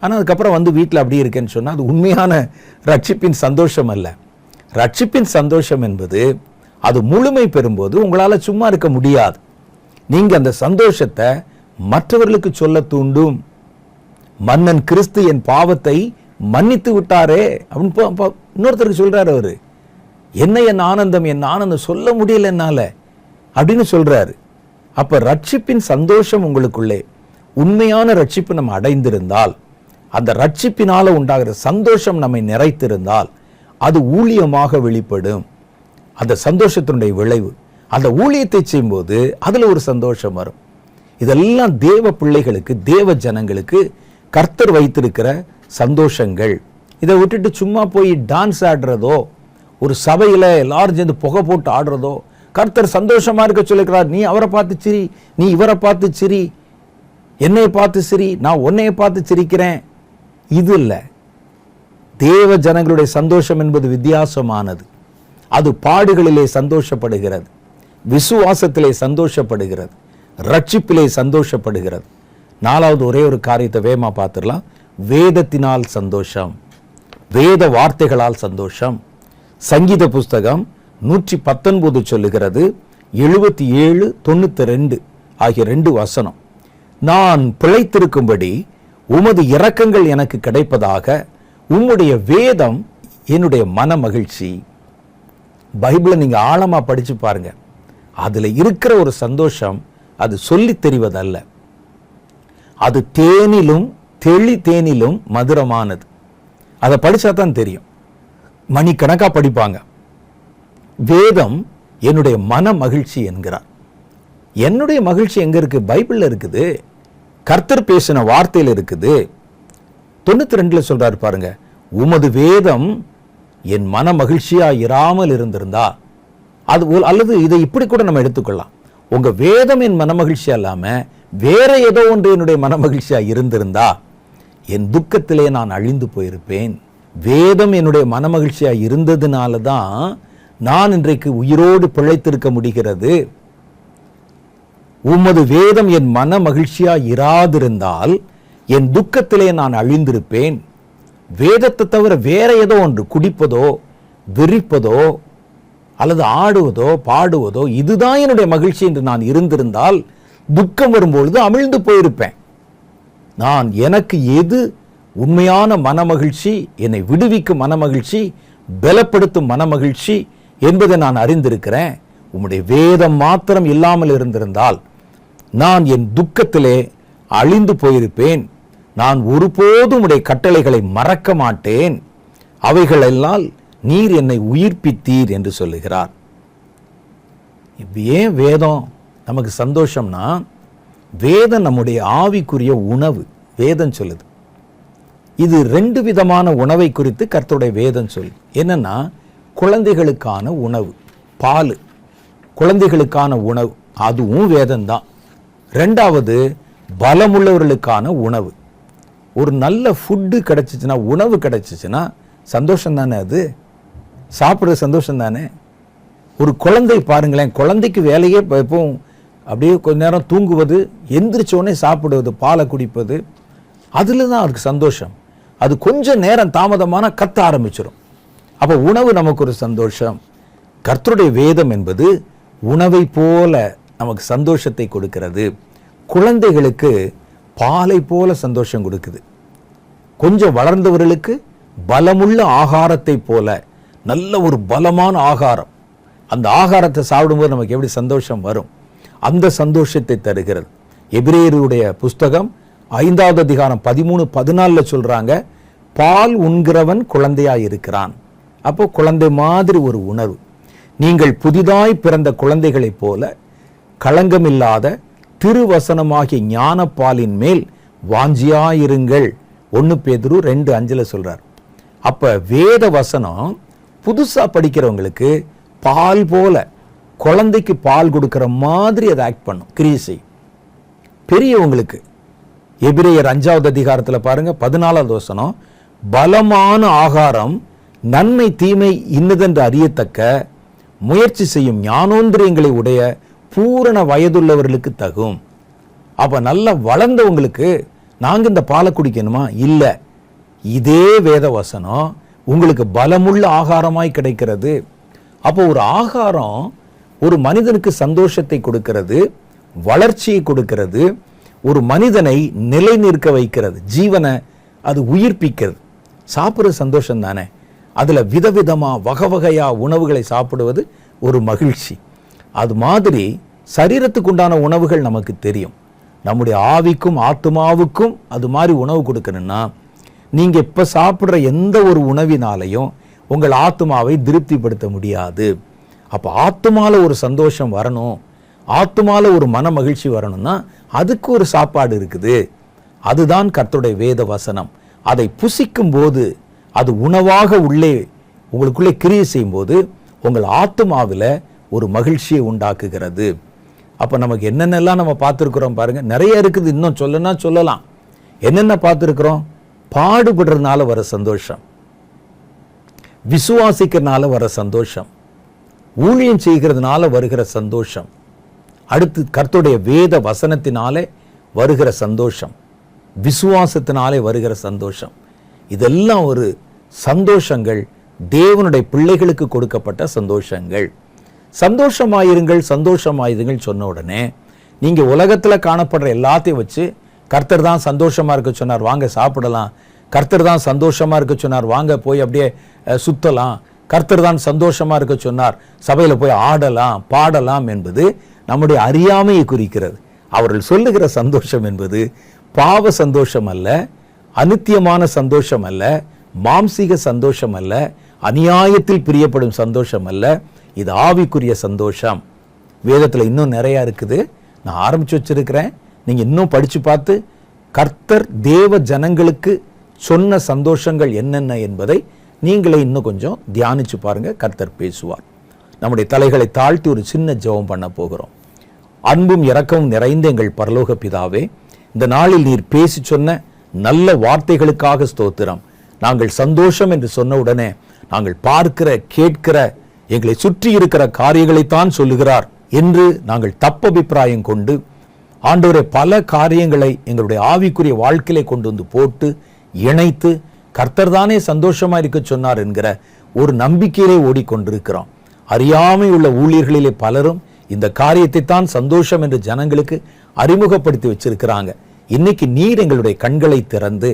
ஆனால் அதுக்கப்புறம் வந்து வீட்டில் அப்படி இருக்கேன்னு சொன்னால் அது உண்மையான ரட்சிப்பின் சந்தோஷம் அல்ல. ரட்சிப்பின் சந்தோஷம் என்பது அது முழுமை பெறும்போது உங்களால் சும்மா இருக்க முடியாது. நீங்க அந்த சந்தோஷத்தை மற்றவர்களுக்கு சொல்ல தூண்டும். மன்னன் கிறிஸ்து என் பாவத்தை மன்னித்து விட்டாரே அப்படின்னு இன்னொருத்தருக்கு சொல்றாரு. அவரு என் ஆனந்தம் சொல்ல முடியல என்னால அப்படின்னு சொல்றாரு. அப்ப ரட்சிப்பின் சந்தோஷம் உங்களுக்குள்ளே, உண்மையான ரட்சிப்பு நம்ம அடைந்திருந்தால், அந்த ரட்சிப்பினால உண்டாகிற சந்தோஷம் நம்மை நிறைத்திருந்தால் அது ஊழியமாக வெளிப்படும். அந்த சந்தோஷத்தினுடைய விளைவு, அந்த ஊழியத்தை செய்யும்போது அதுல ஒரு சந்தோஷம் வரும். இதெல்லாம் தேவ பிள்ளைகளுக்கு, தேவ ஜனங்களுக்கு கர்த்தர் வைத்திருக்கிற சந்தோஷங்கள். இதை விட்டுட்டு சும்மா போய் டான்ஸ் ஆடுறதோ, ஒரு சபையில எல்லாரும் சேர்ந்து புகை போட்டு ஆடுறதோ, கர்த்தர் சந்தோஷமா இருக்க சொல்லிக்கிறார், நீ அவரை பார்த்து சிரி, நீ இவரை பார்த்து சிரி, என்னை பார்த்து சிரி, நான் உன்னைய பார்த்து சிரிக்கிறேன், இது இல்லை. தேவ ஜனங்களுடைய சந்தோஷம் என்பது வித்தியாசமானது. அது பாடுகளிலே சந்தோஷப்படுகிறது, விசுவாசத்திலே சந்தோஷப்படுகிறது, ரட்சிப்பிலே சந்தோஷப்படுகிறது. 4வது ஒரே ஒரு காரியத்தை வேகமா பார்த்துடலாம். வேதத்தினால் சந்தோஷம், வேத வார்த்தைகளால் சந்தோஷம். சங்கீத புஸ்தகம் 119 சொல்லுகிறது, 77, 92 ஆகிய 2 வசனம். நான் பிழைத்திருக்கும்படி உமது இரக்கங்கள் எனக்கு கிடைப்பதாக, உம்முடைய வேதம் என்னுடைய மன மகிழ்ச்சி. பைபிளை நீங்க ஆழமா படிச்சு பாருங்க. அதுல இருக்கிற ஒரு சந்தோஷம் அது சொல்லி தெரிவதல்ல. அது தேனிலும் தேனிலும் மதுரமானது. அதை படிச்சா தான் தெரியும். மணிக்கணக்கா படிப்பாங்க. வேதம் என்னுடைய மன மகிழ்ச்சி என்கிறார். என்னுடைய மகிழ்ச்சி எங்க இருக்கு? பைபிள்ல இருக்குது. கர்த்தர் பேசின வார்த்தையில் இருக்குது. 92 சொல்றாரு பாருங்க, உமது வேதம் என் மன மகிழ்ச்சியா இராமல் இருந்திருந்தா, அது அல்லது இதை இப்படி கூட நம்ம எடுத்துக்கொள்ளலாம், உங்க வேதம் என் மன மகிழ்ச்சியா இல்லாம வேற ஏதோ ஒன்று என்னுடைய மன மகிழ்ச்சியா இருந்திருந்தா என் துக்கத்திலே நான் அழிந்து போயிருப்பேன். வேதம் என்னுடைய மன மகிழ்ச்சியா இருந்ததுனால தான் நான் இன்றைக்கு உயிரோடு பிழைத்திருக்க முடிகிறது. உமது வேதம் என் மன மகிழ்ச்சியா இராதிருந்தால் என் துக்கத்திலே நான் அழிந்திருப்பேன். வேதத்தை தவிர வேற ஏதோ ஒன்று, குடிப்பதோ விரிப்பதோ அல்லது ஆடுவதோ பாடுவதோ, இதுதான் என்னுடைய மகிழ்ச்சி என்று நான் இருந்திருந்தால் துக்கம் வரும்பொழுது அமிழ்ந்து போயிருப்பேன். நான் எனக்கு எது உண்மையான மன மகிழ்ச்சி, என்னை விடுவிக்கும் மன மகிழ்ச்சி, பலப்படுத்தும் மன மகிழ்ச்சி என்பதை நான் அறிந்திருக்கிறேன். உம்முடைய வேதம் மாத்திரம் இல்லாமல் இருந்திருந்தால் நான் என் துக்கத்திலே அழிந்து போயிருப்பேன். நான் ஒருபோதும் உடைய கட்டளைகளை மறக்க மாட்டேன். அவைகளெல்லாம் நீர் என்னை உயிர்ப்பித்தீர் என்று சொல்லுகிறார். ஏன் வேதம் நமக்கு சந்தோஷம்னா, வேதம் நம்முடைய ஆவிக்குரிய உணவு. வேதம் சொல்லுது. இது 2 விதமான உணவை குறித்து கர்த்தருடைய வேதம் சொல்லு. என்னன்னா, குழந்தைகளுக்கான உணவு பால், குழந்தைகளுக்கான உணவு, அதுவும் வேதம் தான். 2வது பலமுள்ளவர்களுக்கான உணவு. ஒரு நல்ல ஃபுட்டு கிடைச்சிச்சுன்னா, உணவு கிடைச்சிச்சுன்னா சந்தோஷம் தானே? அது சாப்பிட்றது சந்தோஷம் தானே? ஒரு குழந்தை பாருங்களேன், குழந்தைக்கு வேலையே எப்பவும் அப்படியே கொஞ்ச நேரம் தூங்குவது, எந்திரிச்சோடனே சாப்பிடுவது, பாலை குடிப்பது, அதில் தான் அவருக்கு சந்தோஷம். அது கொஞ்சம் நேரம் தாமதமான கத்த ஆரம்பிச்சிடும். அப்போ உணவு நமக்கு ஒரு சந்தோஷம். கர்த்தருடைய வேதம் என்பது உணவை போல நமக்கு சந்தோஷத்தை கொடுக்கிறது. குழந்தைகளுக்கு பாலை போல சந்தோஷம் கொடுக்குது. கொஞ்சம் வளர்ந்தவர்களுக்கு பலமுள்ள ஆகாரத்தை போல, நல்ல ஒரு பலமான ஆகாரம், அந்த ஆகாரத்தை சாப்பிடும்போது நமக்கு எப்படி சந்தோஷம் வரும், அந்த சந்தோஷத்தை தருகிறது. எபிரேயருடைய புஸ்தகம் 5வது அதிகாரம் 13-14 சொல்றாங்க, பால் உண்கிறவன் குழந்தையாய் இருக்கிறான். அப்போ குழந்தை மாதிரி ஒரு உணர்வு. நீங்கள் புதிதாய் பிறந்த குழந்தைகளைப் போல களங்கமில்லாத திருவசனமாகிய ஞான பாலின் மேல் வாஞ்சியாயிருங்கள். 1 பேதுரு 2:5 சொல்றார். அப்ப வேத வசனம் புதுசா படிக்கிறவங்களுக்கு பால் போல, குழந்தைக்கு பால் கொடுக்கிற மாதிரி அதை ஆக்ட் பண்ணும், கிரியை செய்யும். பெரியவங்களுக்கு எபிரேயர் 5வது அதிகாரத்தில் பாருங்க 14வது வசனம், பலமான ஆகாரம் நன்மை தீமை இன்னதென்று அறியத்தக்க முயற்சி செய்யும் ஞானோந்திரியங்களை உடைய பூரண வயதுள்ளவர்களுக்கு தகும். அப்ப நல்லா வளர்ந்தவங்களுக்கு நாங்க இந்த பாலை குடிக்கணுமா? இல்ல, இதே வேத வசனம் உங்களுக்கு பலமுள்ள ஆகாரமாய் கிடைக்கிறது. அப்போ ஒரு ஆகாரம் ஒரு மனிதனுக்கு சந்தோஷத்தை கொடுக்கிறது, வளர்ச்சியை கொடுக்கிறது, ஒரு மனிதனை நிலை நிற்க வைக்கிறது, ஜீவனை அது உயிர்ப்பிக்கிறது. சாப்பிட்ற சந்தோஷம் தானே? அதுல விதவிதமா வகை வகையா உணவுகளை சாப்பிடுவது ஒரு மகிழ்ச்சி. அது மாதிரி சரீரத்துக்கு உண்டான உணவுகள் நமக்கு தெரியும். நம்முடைய ஆவிக்கும் ஆத்மாவுக்கும் அது மாதிரி உணவு கொடுக்கணும்னா, நீங்க இப்ப சாப்பிட்ற எந்த ஒரு உணவினாலையும் உங்கள் ஆத்மாவை திருப்திப்படுத்த முடியாது. அப்ப ஆத்மால ஒரு சந்தோஷம் வரணும், ஆத்மால ஒரு மன மகிழ்ச்சி வரணும்னா அதுக்கு ஒரு சாப்பாடு இருக்குது. அதுதான் கர்த்தருடைய வேத வசனம். அதை புசிக்கும் போது, அது உணவாக உள்ளே உங்களுக்குள்ளே கிரியை செய்யும் போது உங்கள் ஆத்மாவில் ஒரு மகிழ்ச்சியை உண்டாக்குகிறது. அப்ப நமக்கு என்னென்னலாம் நம்ம பார்த்துருக்கிறோம் பாருங்க, நிறைய இருக்குது, இன்னும் சொல்லலாம். என்னென்ன பார்த்துருக்கிறோம்? பாடுபடுறதுனால வர சந்தோஷம், விசுவாசிக்கிறதுனால வர சந்தோஷம், ஊழியம் செய்கிறதுனால வருகிற சந்தோஷம், அடுத்து கர்த்தருடைய வேத வசனத்தினாலே வருகிற சந்தோஷம், விசுவாசத்தினாலே வருகிற சந்தோஷம். இதெல்லாம் ஒரு சந்தோஷங்கள், தேவனுடைய பிள்ளைகளுக்கு கொடுக்கப்பட்ட சந்தோஷங்கள். சந்தோஷமாயிருங்கள் சந்தோஷமாயிருங்கள் சொன்ன உடனே நீங்க உலகத்துல காணப்படுற எல்லாத்தையும் வச்சு கர்த்தர் தான் சந்தோஷமா இருக்க சொன்னார், வாங்க சாப்பிடலாம், கர்த்தர் தான் சந்தோஷமா இருக்க சொன்னார், வாங்க போய் அப்படியே சுத்தலாம், கர்த்தர் தான் சந்தோஷமா இருக்க சொன்னார், சபையில போய் ஆடலாம் பாடலாம் என்பது நம்முடைய அறியாமையை குறிக்கிறது. அவர்கள் சொல்லுகிற சந்தோஷம் என்பது பாவ சந்தோஷம் அல்ல, அநித்தியமான சந்தோஷம் அல்ல, மாம்சீக சந்தோஷம் அல்ல, அநியாயத்தில் பிரியப்படும் சந்தோஷம் அல்ல. இது ஆவிக்குரிய சந்தோஷம். வேதத்தில் இன்னும் நிறைய இருக்குது, நான் ஆரம்பிச்சு வச்சிருக்கிறேன். நீங்க இன்னும் படிச்சு பார்த்து கர்த்தர் தேவ ஜனங்களுக்கு சொன்ன சந்தோஷங்கள் என்னென்ன என்பதை நீங்களே இன்னும் கொஞ்சம் தியானிச்சு பாருங்க. கர்த்தர் பேசுவார். நம்முடைய தலைகளை தாழ்த்தி ஒரு சின்ன ஜெபம் பண்ண போகிறோம். அன்பும் இரக்கமும் நிறைந்த எங்கள் பரலோக பிதாவே, இந்த நாளில் நீர் பேசி சொன்ன நல்ல வார்த்தைகளுக்காக ஸ்தோத்திரம். நாங்கள் சந்தோஷம் என்று சொன்ன உடனே நாங்கள் பார்க்கிற கேட்கிற எங்களை சுற்றி இருக்கிற காரியங்களைத்தான் சொல்லுகிறார் என்று நாங்கள் தப்பபிப்பிராயம் கொண்டு ஆண்டவரே பல காரியங்களை எங்களுடைய ஆவிக்குரிய வாழ்க்கையிலே கொண்டு வந்து போட்டு இணைத்து கர்த்தர் தானே சந்தோஷமா இருக்க சொன்னார் என்கிற ஒரு நம்பிக்கையிலே ஓடிக்கொண்டிருக்கிறோம். அறியாமை உள்ள ஊழியர்களிலே பலரும் இந்த காரியத்தை தான் சந்தோஷம் என்று ஜனங்களுக்கு அறிமுகப்படுத்தி வச்சிருக்கிறாங்க. இன்னைக்கு நீர் எங்களுடைய கண்களை திறந்து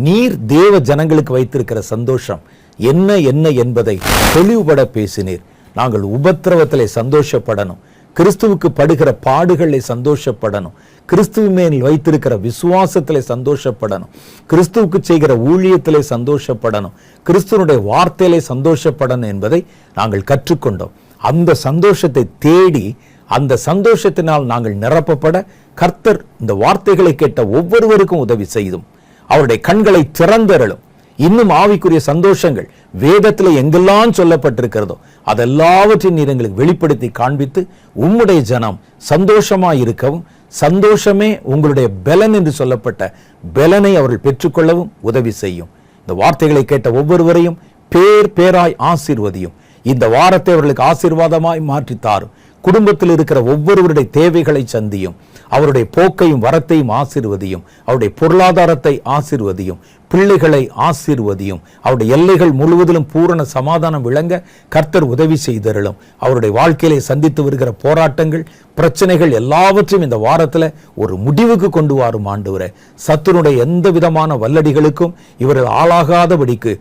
நீர் தேவ ஜனங்களுக்கு வைத்திருக்கிற சந்தோஷம் என்ன என்ன என்பதை தெளிவுபட பேசினீர். நாங்கள் உபத்திரவத்திலே சந்தோஷப்படணும், கிறிஸ்துவுக்கு படுகிற பாடுகளை சந்தோஷப்படணும், கிறிஸ்துவ மேல் வைத்திருக்கிற விசுவாசத்திலே சந்தோஷப்படணும், கிறிஸ்துவுக்கு செய்கிற ஊழியத்திலே சந்தோஷப்படணும், கிறிஸ்துவனுடைய வார்த்தையிலே சந்தோஷப்படணும் என்பதை நாங்கள் கற்றுக்கொண்டோம். அந்த சந்தோஷத்தை தேடி அந்த சந்தோஷத்தினால் நாங்கள் நிரப்பப்பட கர்த்தர் இந்த வார்த்தைகளை கேட்ட ஒவ்வொருவருக்கும் உதவி செய்தும் அவருடைய கண்களை திறந்தருளும். இன்னும் ஆவிக்குரிய சந்தோஷங்கள் வேதத்தில் எங்கெல்லாம் சொல்லப்பட்டிருக்கிறதோ அதெல்லாவற்றையும் நீர் எங்களுக்கு வெளிப்படுத்தி காண்பித்து உம்முடைய ஜனம் சந்தோஷமாய் இருக்கவும், சந்தோஷமே உங்களுடைய பலன் என்று சொல்லப்பட்ட பலனை அவர்கள் பெற்றுக்கொள்ளவும் உதவி செய்யும். இந்த வார்த்தைகளை கேட்ட ஒவ்வொருவரையும் பேர் பேராய் ஆசீர்வதியும். இந்த வாரத்தை அவர்களுக்கு ஆசீர்வாதமாய் மாற்றி தாரும். குடும்பத்தில் இருக்கிற ஒவ்வொருவருடைய தேவைகளை சந்தியும். அவருடைய போக்கையும் வரத்தையும் ஆசீர்வதியும். அவருடைய பொருளாதாரத்தை ஆசீர்வதியும். பிள்ளைகளை ஆசீர்வதியும். அவருடைய எல்லைகள் முழுவதிலும் பூரண சமாதானம் விளங்க கர்த்தர் உதவி செய்தருளும். அவருடைய வாழ்க்கையிலே சந்தித்து வருகிற போராட்டங்கள், பிரச்சனைகள் எல்லாவற்றையும் இந்த வாரத்தில் ஒரு முடிவுக்கு கொண்டு வரும் ஆண்டவரே. சத்துருடைய எந்த விதமான வல்லடிகளுக்கும் இவர்கள் ஆளாகாதபடிக்கு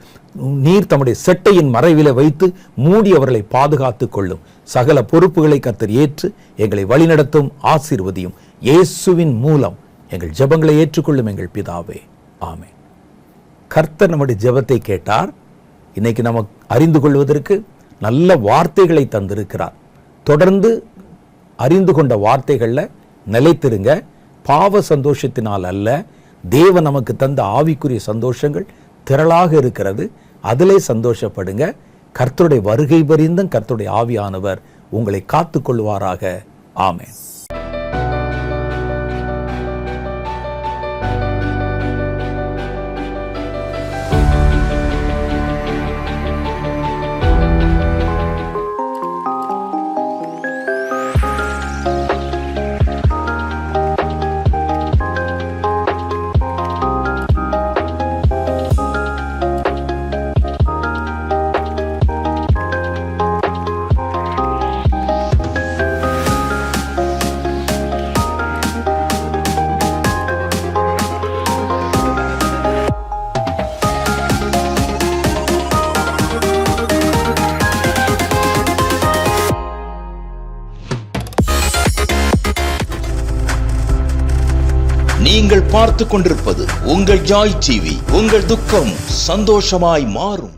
நீர் தம்முடைய செட்டையின் மறைவில வைத்து மூடி அவர்களை பாதுகாத்துக் கொள்ளும். சகல பொறுப்புகளை கர்த்தர் ஏற்று எங்களை வழிநடத்தும். ஆசீர்வதியும். இயேசுவின் மூலம் எங்கள் ஜெபங்களை ஏற்றுக்கொள்ளும் எங்கள் பிதாவே, ஆமென். கர்த்தர் நம்முடைய ஜெபத்தை கேட்டார். இன்னைக்கு நம்ம அறிந்து கொள்வதற்கு நல்ல வார்த்தைகளை தந்திருக்கிறார். தொடர்ந்து அறிந்து கொண்ட வார்த்தைகள்ல நிலைத்திருங்க. பாவ சந்தோஷத்தினால் அல்ல, தேவன் நமக்கு தந்த ஆவிக்குரிய சந்தோஷங்கள் திரளாக இருக்கிறது. அதிலே சந்தோஷப்படுங்க. கர்த்தருடைய வருகை பரிந்தும் கர்த்தருடைய ஆவியானவர் உங்களை காத்துக் கொள்வாராக. ஆமென். நீங்கள் பார்த்துக் கொண்டிருப்பது உங்கள் ஜாய் டிவி. உங்கள் துக்கம் சந்தோஷமாய் மாறும்.